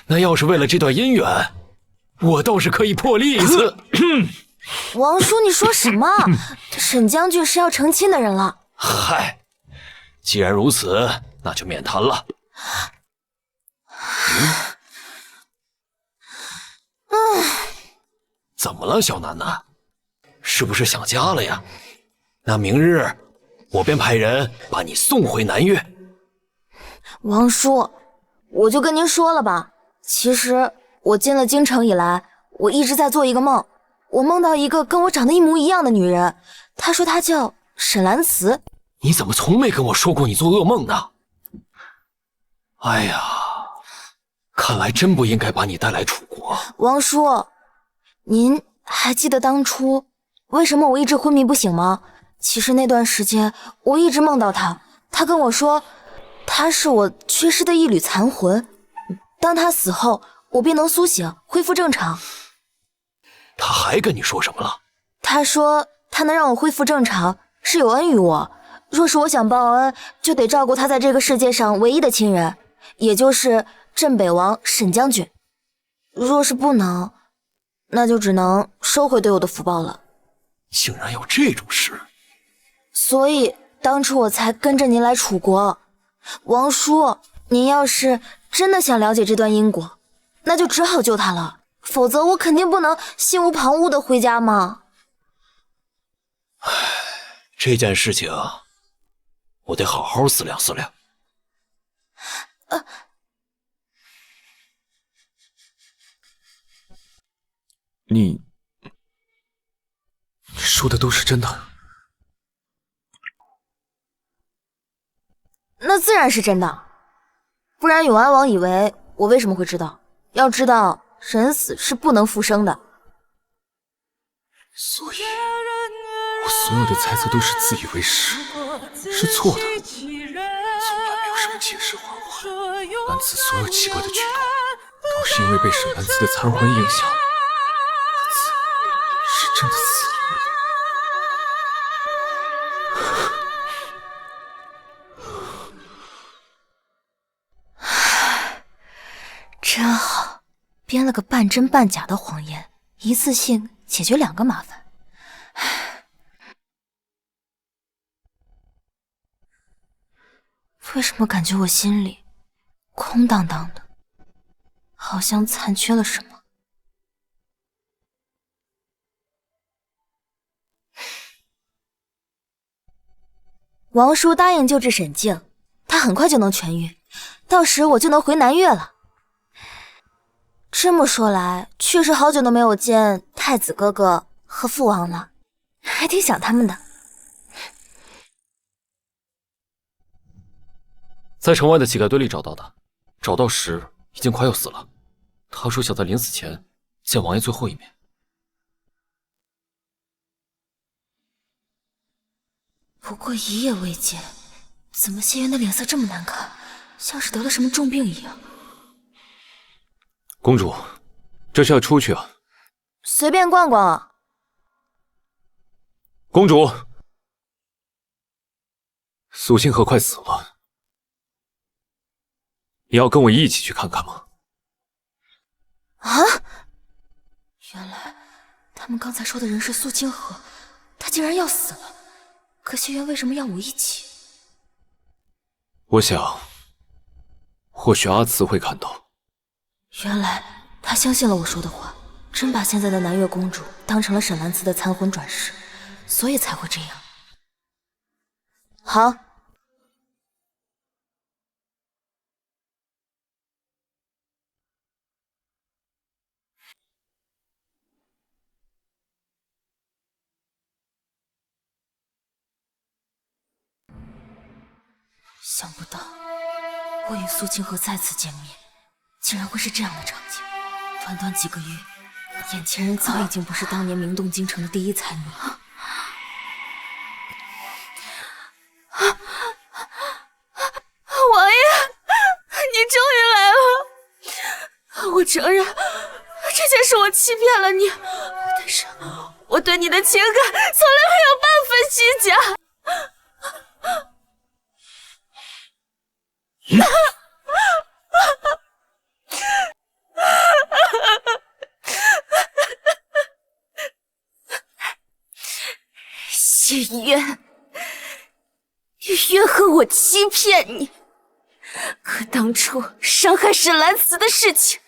那要是为了这段姻缘，我倒是可以破例一次。王叔，你说什么？沈将军是要成亲的人了。嗨，既然如此，那就免谈了。怎么了，小楠楠？是不是想家了呀？那明日我便派人把你送回南岳。王叔，我就跟您说了吧，其实我进了京城以来，我一直在做一个梦。我梦到一个跟我长得一模一样的女人，她说她叫沈兰慈。你怎么从没跟我说过你做噩梦呢？哎呀，看来真不应该把你带来楚国。王叔，您还记得当初为什么我一直昏迷不醒吗？其实那段时间我一直梦到他，他跟我说他是我缺失的一缕残魂，当他死后我便能苏醒恢复正常。他还跟你说什么了？他说他能让我恢复正常是有恩于我，若是我想报恩就得照顾他在这个世界上唯一的亲人，也就是镇北王沈将军，若是不能，那就只能收回对我的福报了。竟然有这种事！所以当初我才跟着您来楚国。王叔，您要是真的想了解这段因果，那就只好救他了，否则我肯定不能心无旁骛的回家嘛。这件事情我得好好思量思量。你说的都是真的？那自然是真的，不然永安王以为我为什么会知道？要知道，人死是不能复生的。所以，我所有的猜测都是自以为是，是错的，从来没有什么借尸还魂。兰慈所有奇怪的举动，都是因为被沈兰慈的残魂影响。兰慈是真的死了。真好，编了个半真半假的谎言，一次性解决2个麻烦。为什么感觉我心里空荡荡的，好像残缺了什么？王叔答应救治沈静，他很快就能痊愈，到时我就能回南越了。这么说来，确实好久都没有见太子哥哥和父王了，还挺想他们的。在城外的乞丐堆里找到的，找到时已经快要死了。他说想在临死前见王爷最后一面。不过一夜未见，怎么谢元的脸色这么难看，像是得了什么重病一样？公主，这是要出去啊？随便逛逛啊。公主，苏清河快死了，你要跟我一起去看看吗？啊！原来他们刚才说的人是苏清河，他竟然要死了。可谢元为什么要我一起？我想，或许阿慈会看到。原来他相信了我说的话，真把现在的南越公主当成了沈兰慈的残魂转世，所以才会这样。好。想不到我与苏清河再次见面，竟然会是这样的场景。短短几个月，眼前人早已经不是当年名动京城的第一才女了。王爷，你终于来了！我承认这件事我欺骗了你，但是我对你的情感从来没有半分虚假。谢渊，你怨恨我欺骗你，可当初伤害沈兰慈的事情，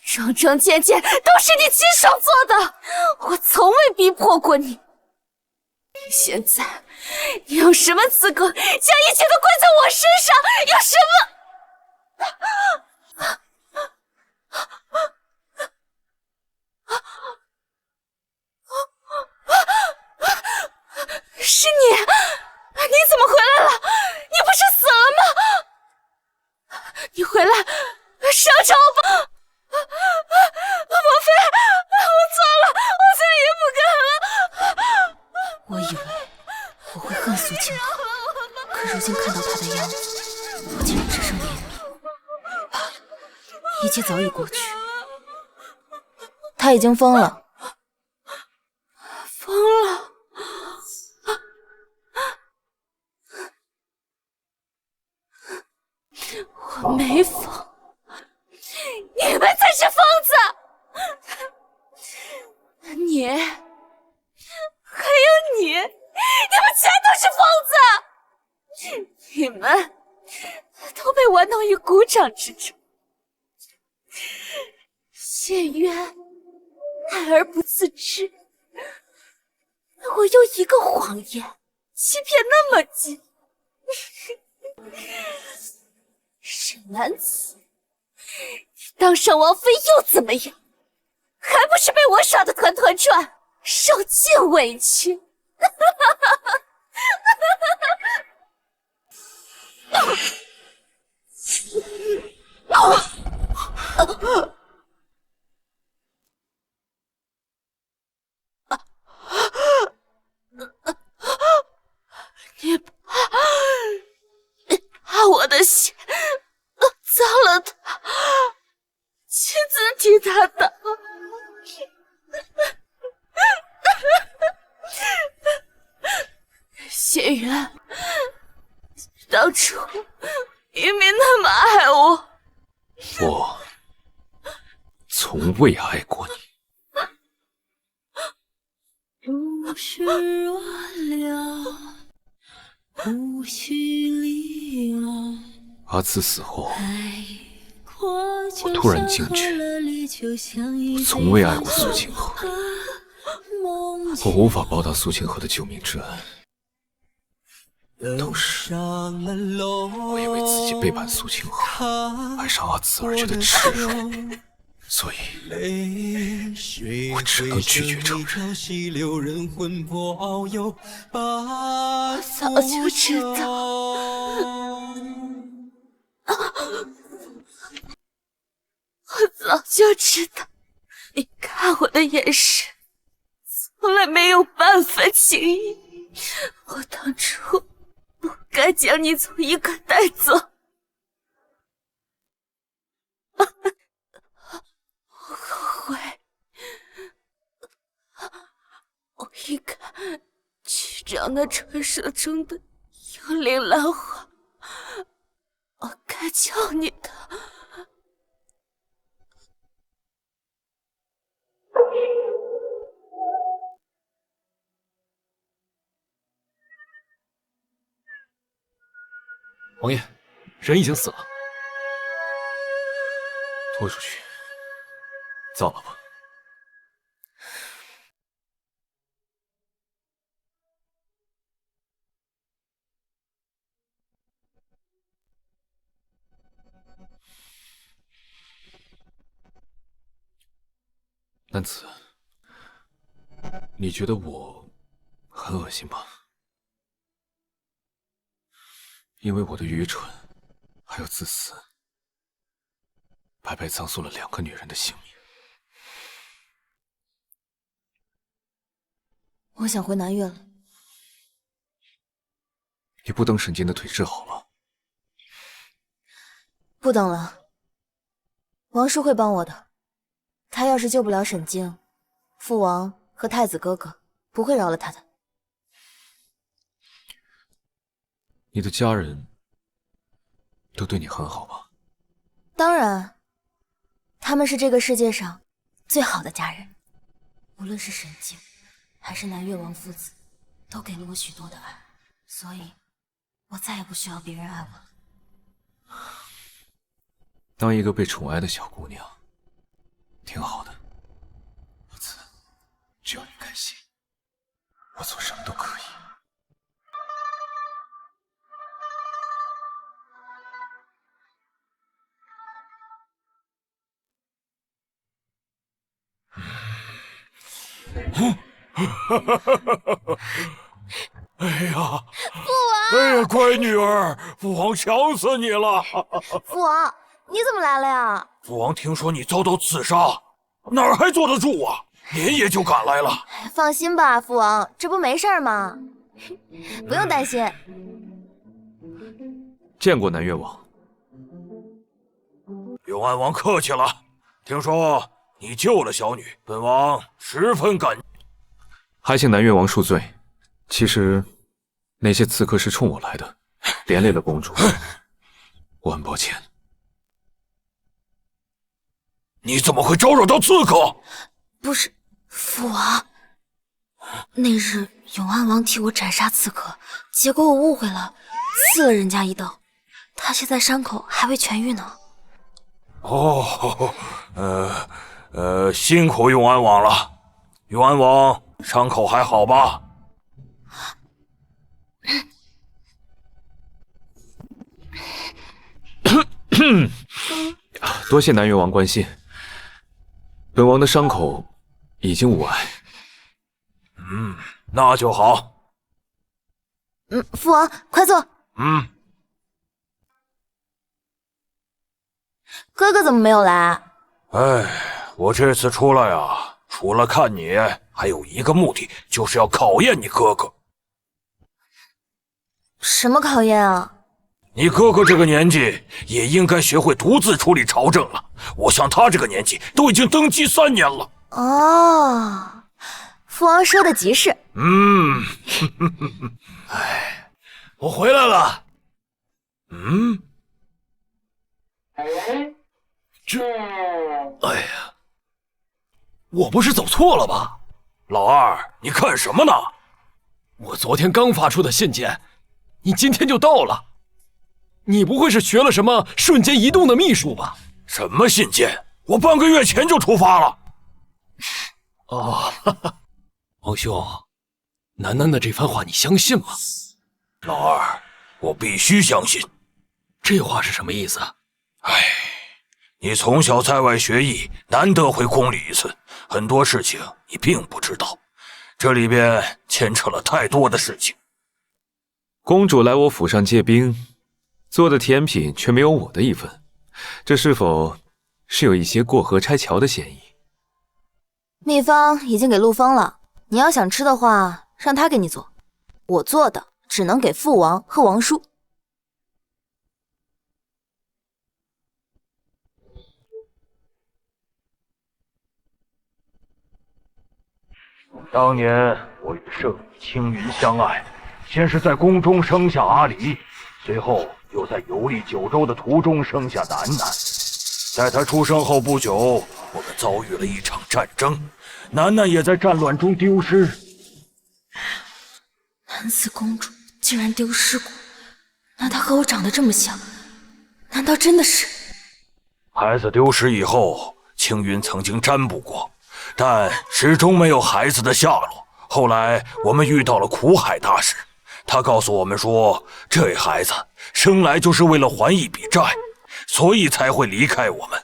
桩桩件件都是你亲手做的，我从未逼迫过你。现在，你有什么资格将一切都怪在我身上？有什么？是你？你怎么回来了？你不是死了吗？你回来是要找我吧？莫非我错了？过去。他已经疯了。疯了！我没疯，你们才是疯子！你，还有你，你们全都是疯子！你们都被玩弄于股掌之中。谢渊爱而不自知，我用一个谎言欺骗那么久。沈兰子，你当上王妃又怎么样？还不是被我耍得团团转，受尽委屈。你把我的血糟了他，亲自替他挡。谢渊，当初明明那么爱我，我从未爱过你。不是我了，不许离我。阿慈死后，我突然惊觉，我从未爱过苏清河。我无法报答苏清河的救命之恩，同时，我也为自己背叛苏清河、爱上阿慈而觉得耻辱，所以，我只能拒绝承认。我早就知道。我早就知道，你看我的眼神从来没有半分情意。我当初不该将你从一个带走。我后悔，我应该去找那传说中的幽灵兰花，我该救你的。王爷，人已经死了。拖出去，造了吧。男子，你觉得我很恶心吧？因为我的愚蠢还有自私，白白葬送了2个女人的性命。我想回南岳了。你不等沈静的腿治好了？不等了，王叔会帮我的。他要是救不了沈静，父王和太子哥哥不会饶了他的。你的家人都对你很好吧？当然，他们是这个世界上最好的家人。无论是沈静，还是南越王父子，都给了我许多的爱，所以，我再也不需要别人爱我了。当一个被宠爱的小姑娘，挺好的。阿慈，只要你开心，我做什么都可以。哎呀，父王！哎呀，乖女儿，父王想死你了！父王，你怎么来了呀？父王听说你遭到刺杀，哪儿还坐得住啊？连夜就赶来了。放心吧，父王，这不没事吗？不用担心。见过南越王。永安王客气了，听说你救了小女，本王十分感激。还请南越王恕罪。其实，那些刺客是冲我来的，连累了公主，我很抱歉。你怎么会招惹到刺客？不是，父王。那日永安王替我斩杀刺客，结果我误会了，刺了人家一刀。他现在伤口还未痊愈呢。哦，辛苦永安王了。永安王伤口还好吧？多谢南越王关心，本王的伤口已经无碍。那就好。父王快坐。哥哥怎么没有来？我这次出来啊，除了看你，还有一个目的，就是要考验你哥哥。什么考验啊？你哥哥这个年纪也应该学会独自处理朝政了。我像他这个年纪，都已经登基3年了。哦，父王说的极是。我回来了。哎呀，我不是走错了吧？老二，你看什么呢？我昨天刚发出的信件，你今天就到了。你不会是学了什么瞬间移动的秘术吧？什么信件？我半个月前就出发了。哦，王兄，楠楠的这番话你相信吗？老二，我必须相信。这话是什么意思？你从小在外学艺，难得回宫里一次，很多事情你并不知道，这里边牵扯了太多的事情。公主来我府上借兵，做的甜品却没有我的一份，这是否是有一些过河拆桥的嫌疑？秘方已经给陆枫了，你要想吃的话，让他给你做。我做的只能给父王和王叔。当年我与圣女青云相爱，先是在宫中生下阿离，随后又在游历九州的途中生下楠楠。在她出生后不久，我们遭遇了一场战争，楠楠也在战乱中丢失。南子公主竟然丢失过，那她和我长得这么像，难道真的是？孩子丢失以后，青云曾经占卜过，但始终没有孩子的下落。后来我们遇到了苦海大师，他告诉我们说，这孩子生来就是为了还一笔债，所以才会离开我们。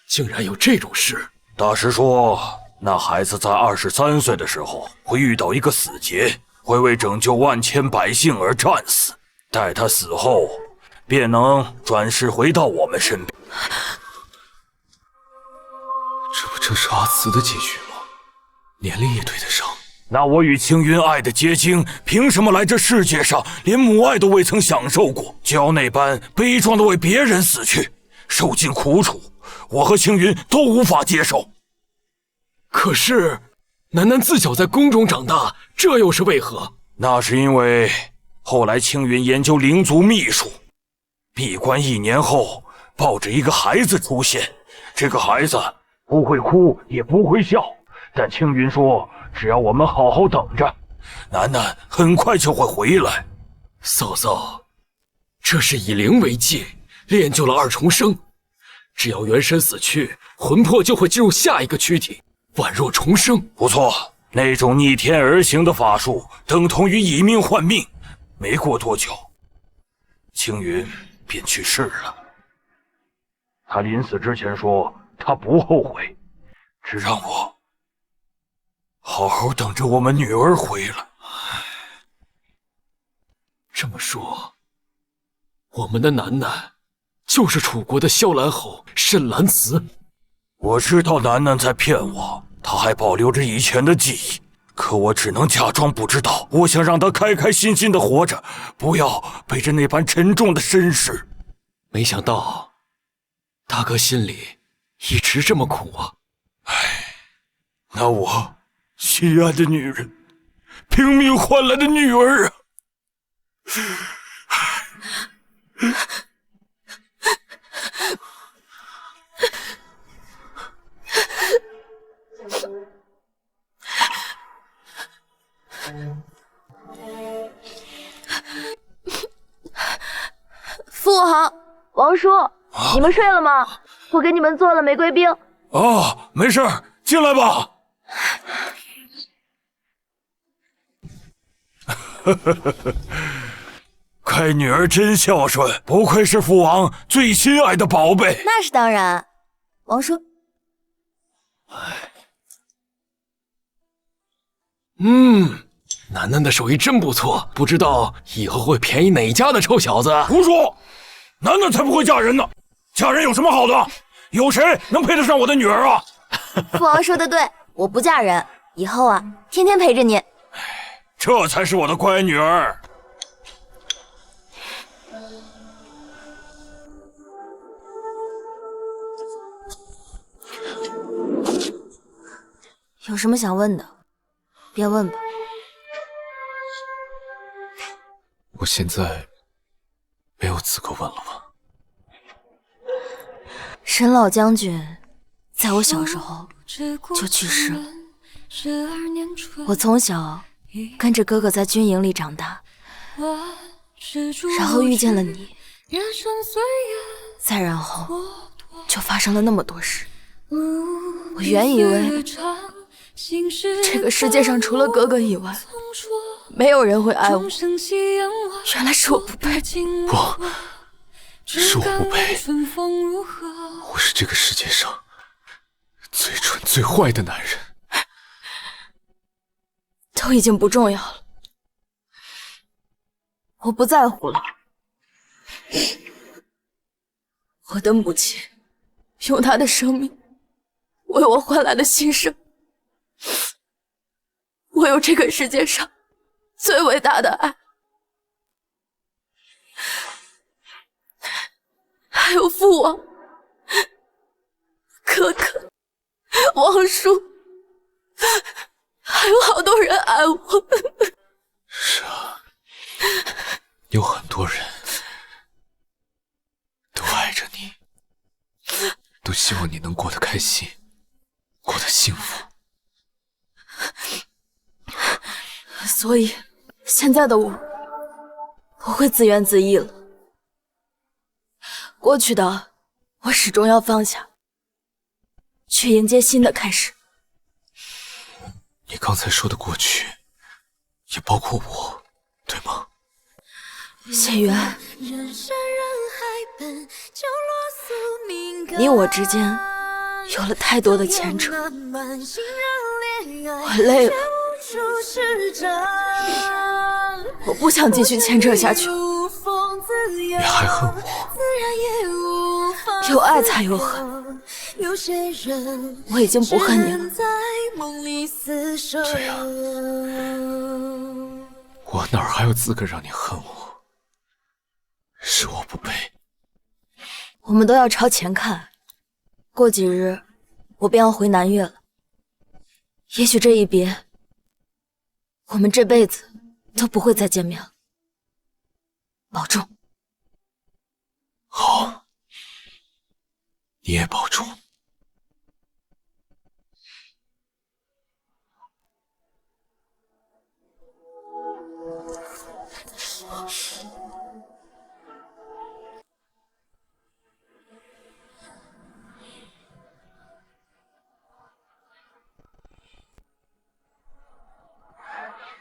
竟然有这种事！大师说，那孩子在23岁的时候会遇到一个死劫，会为拯救万千百姓而战死，待他死后，便能转世回到我们身边。这不正是阿慈的结局吗？年龄也对得上。那我与青云爱的结晶，凭什么来这世界上连母爱都未曾享受过，就要那般悲壮的为别人死去，受尽苦楚，我和青云都无法接受。可是楠楠自小在宫中长大，这又是为何？那是因为后来青云研究灵族秘术，闭关1年后，抱着一个孩子出现。这个孩子不会哭也不会笑，但青云说，只要我们好好等着，楠楠很快就会回来。嫂嫂，这是以灵为戒，练就了2重生。只要元神死去，魂魄就会进入下一个躯体，宛若重生。不错，那种逆天而行的法术，等同于以命换命。没过多久，青云便去世了。他临死之前说，他不后悔，只让我好好等着我们女儿回来。这么说，我们的楠楠就是楚国的萧兰侯沈兰慈。我知道楠楠在骗我，她还保留着以前的记忆，可我只能假装不知道。我想让她开开心心的活着，不要背着那般沉重的身世。没想到大哥心里一直这么苦啊？那我心爱的女人，拼命换来的女儿啊！父王、王叔，你们睡了吗？我给你们做了玫瑰冰。哦，没事，进来吧。乖女儿真孝顺，不愧是父王最心爱的宝贝。那是当然，王叔。楠楠的手艺真不错，不知道以后会便宜哪家的臭小子。胡说，楠楠才不会嫁人呢！嫁人有什么好的？有谁能配得上我的女儿啊？父王说的对，我不嫁人，以后啊，天天陪着你。这才是我的乖女儿。有什么想问的，便问吧。我现在没有资格问了吧？沈老将军在我小时候就去世了，我从小跟着哥哥在军营里长大，然后遇见了你，再然后就发生了那么多事。我原以为这个世界上除了哥哥以外，没有人会爱我，原来是我不配。不，是我不配。我是这个世界上最蠢最坏的男人。都已经不重要了，我不在乎了。我的母亲用她的生命为我换来了新生，我有这个世界上最伟大的爱，还有父王、哥哥、王叔，还有好多人爱我。是啊，有很多人都爱着你，都希望你能过得开心，过得幸福。所以现在的我不会自怨自艾了，过去的我始终要放下，去迎接新的开始。你刚才说的过去也包括我，对吗？谢元，你我之间有了太多的牵扯，我累了，我不想继续牵扯下去。你还恨我？有爱才有恨，我已经不恨你了。这样，我哪还有资格让你恨我？是我不配。我们都要朝前看，过几日我便要回南岳了。也许这一别，我们这辈子都不会再见面了。保重。好，你也保重。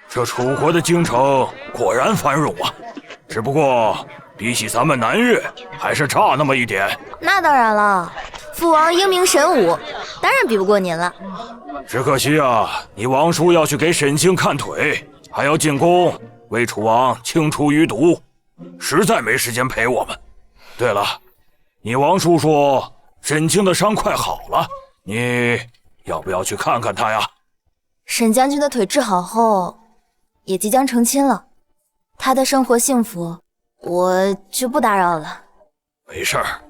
这楚国的京城果然繁荣啊，只不过比起咱们南越，还是差那么一点。那当然了，父王英明神武，当然比不过您了。只可惜啊，你王叔要去给沈清看腿，还要进宫为楚王清除余毒，实在没时间陪我们。对了，你王叔说沈清的伤快好了，你要不要去看看他呀？沈将军的腿治好后，也即将成亲了，他的生活幸福，我就不打扰了。没事儿，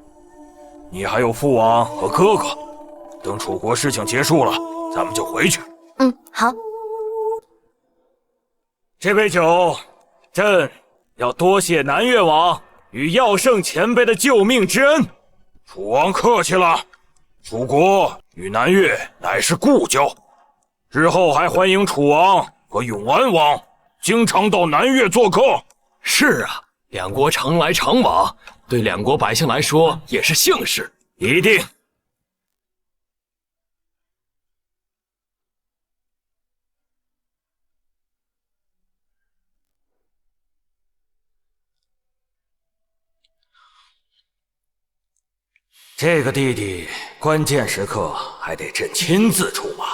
你还有父王和哥哥。等楚国事情结束了，咱们就回去。好。这杯酒，朕要多谢南越王与耀圣前辈的救命之恩。楚王客气了，楚国与南越乃是故交，日后还欢迎楚王和永安王经常到南越做客。是啊，两国常来常往，对两国百姓来说也是幸事。一定。这个弟弟关键时刻还得朕亲自出马。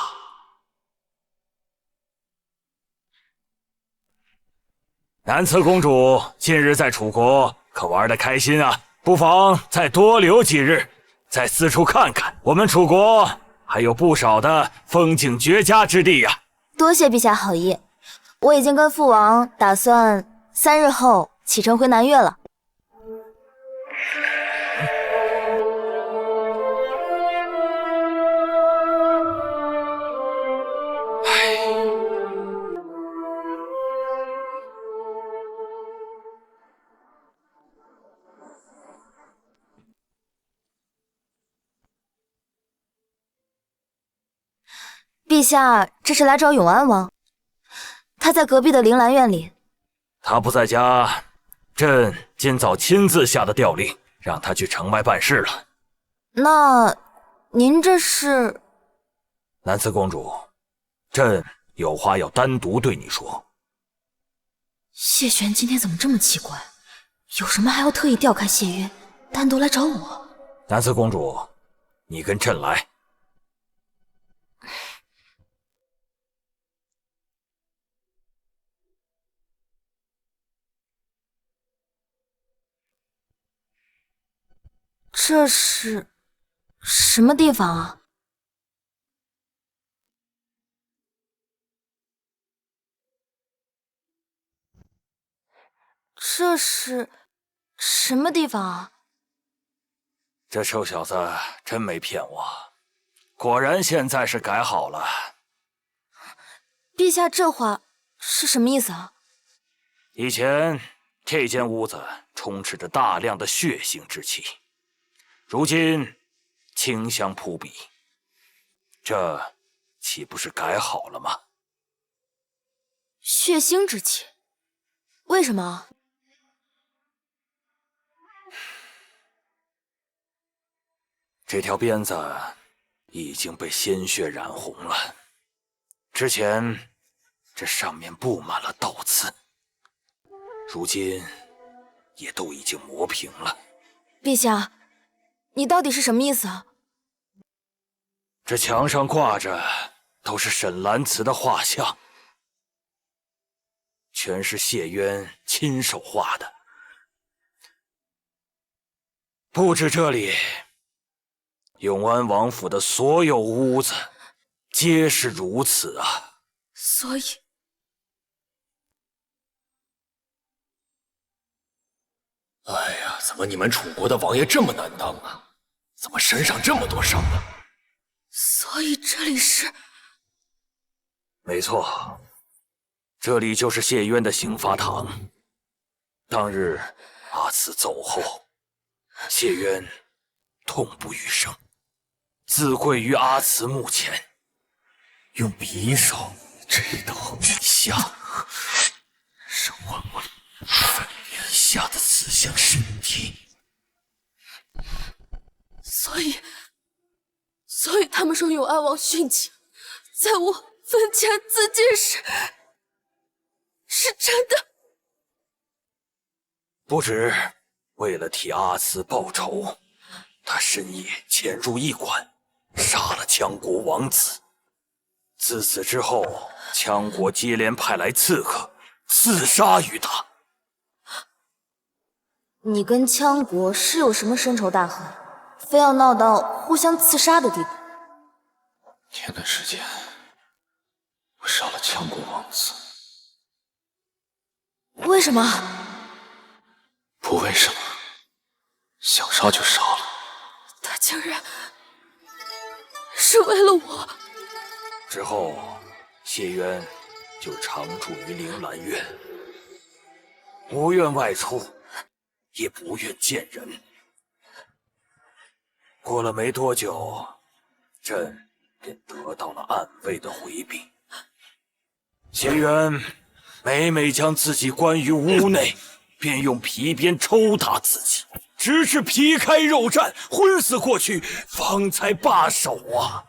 南慈公主近日在楚国可玩得开心啊，不妨再多留几日，再四处看看。我们楚国还有不少的风景绝佳之地呀。多谢陛下好意，我已经跟父王打算3日后启程回南越了。陛下这是来找永安王，他在隔壁的铃兰院里。他不在家，朕今早亲自下的调令，让他去城外办事了。那您这是？南慈公主，朕有话要单独对你说。谢玄今天怎么这么奇怪？有什么还要特意调开谢约，单独来找我？南慈公主，你跟朕来。这是什么地方啊？这是什么地方啊？这臭小子真没骗我，果然现在是改好了。陛下这话是什么意思啊？以前这间屋子充斥着大量的血腥之气，如今清香扑鼻，这岂不是改好了吗？血腥之气？为什么？这条鞭子已经被鲜血染红了，之前这上面布满了刀刺，如今也都已经磨平了。陛下，你到底是什么意思啊？这墙上挂着都是沈兰慈的画像，全是谢渊亲手画的。不止这里，永安王府的所有屋子皆是如此啊！所以，哎呀，怎么你们楚国的王爷这么难当啊？怎么身上这么多伤啊？所以这里是……没错，这里就是谢渊的刑罚堂。当日阿慈走后，谢渊痛不欲生，自跪于阿慈墓前，用匕首这刀一下，让万万分一下子刺向身体。所以他们说永安王殉情，在我坟前自尽是真的。不止，为了替阿慈报仇，他深夜潜入驿馆，杀了羌国王子。自此之后，羌国接连派来刺客，刺杀于他。你跟羌国是有什么深仇大恨，非要闹到互相刺杀的地步？前段时间，我杀了羌国王子。为什么？不为什么，想杀就杀了。竟然是为了我。之后，谢渊就常住于铃兰院，不愿外出，也不愿见人。过了没多久，朕便得到了暗卫的回禀。谢渊每每将自己关于屋内，便用皮鞭抽打自己，直至皮开肉绽，昏死过去，方才罢手啊！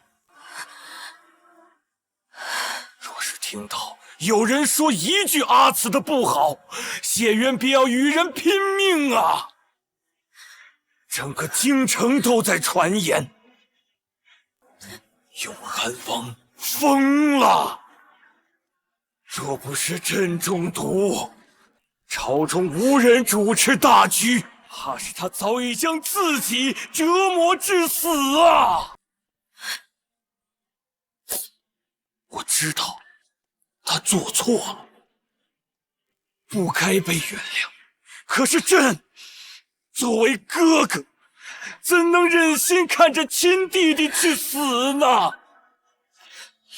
若是听到有人说一句阿慈的不好，谢渊便要与人拼命啊！整个京城都在传言，永安王疯了。若不是朕中毒，朝中无人主持大局，怕是他早已将自己折磨致死啊！我知道他做错了，不该被原谅。可是朕作为哥哥，怎能忍心看着亲弟弟去死呢？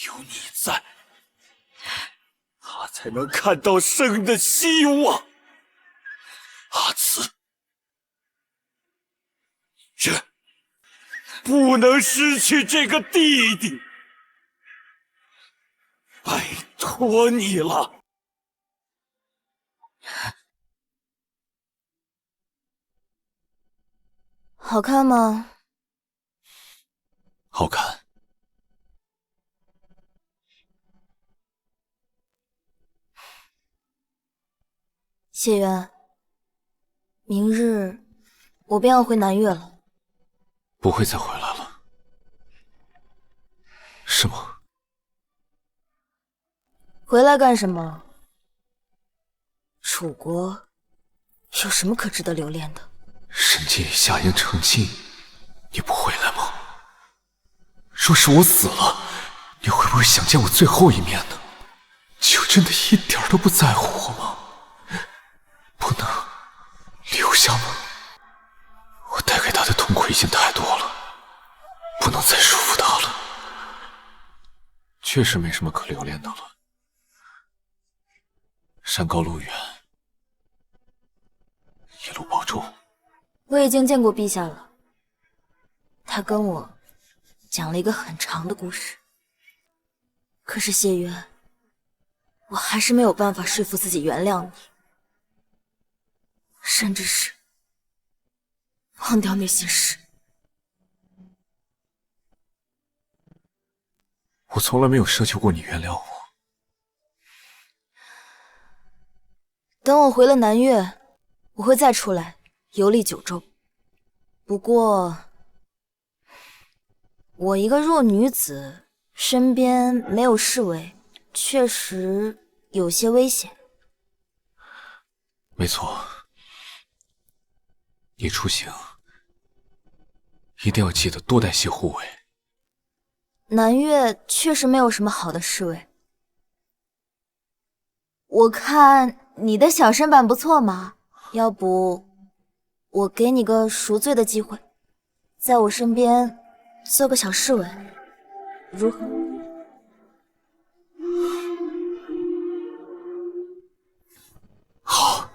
有你在，他才能看到生的希望。阿慈，朕不能失去这个弟弟，拜托你了。好看吗？好看。谢渊，明日我便要回南岳了。不会再回来了，是吗？回来干什么？楚国有什么可值得留恋的？神界夏阳成亲，你不回来吗？若是我死了，你会不会想见我最后一面呢？就真的一点都不在乎我吗？不能留下吗？我带给他的痛苦已经太多了，不能再束缚他了。确实没什么可留恋的了。山高路远，一路保重。我已经见过陛下了，他跟我讲了一个很长的故事。可是谢渊，我还是没有办法说服自己原谅你，甚至是忘掉那些事。我从来没有奢求过你原谅我。等我回了南岳，我会再出来游历九州。不过，我一个弱女子，身边没有侍卫，确实有些危险。没错，你出行一定要记得多带些护卫。南岳确实没有什么好的侍卫。我看你的小身板不错嘛，要不我给你个赎罪的机会，在我身边做个小侍卫，如何？好。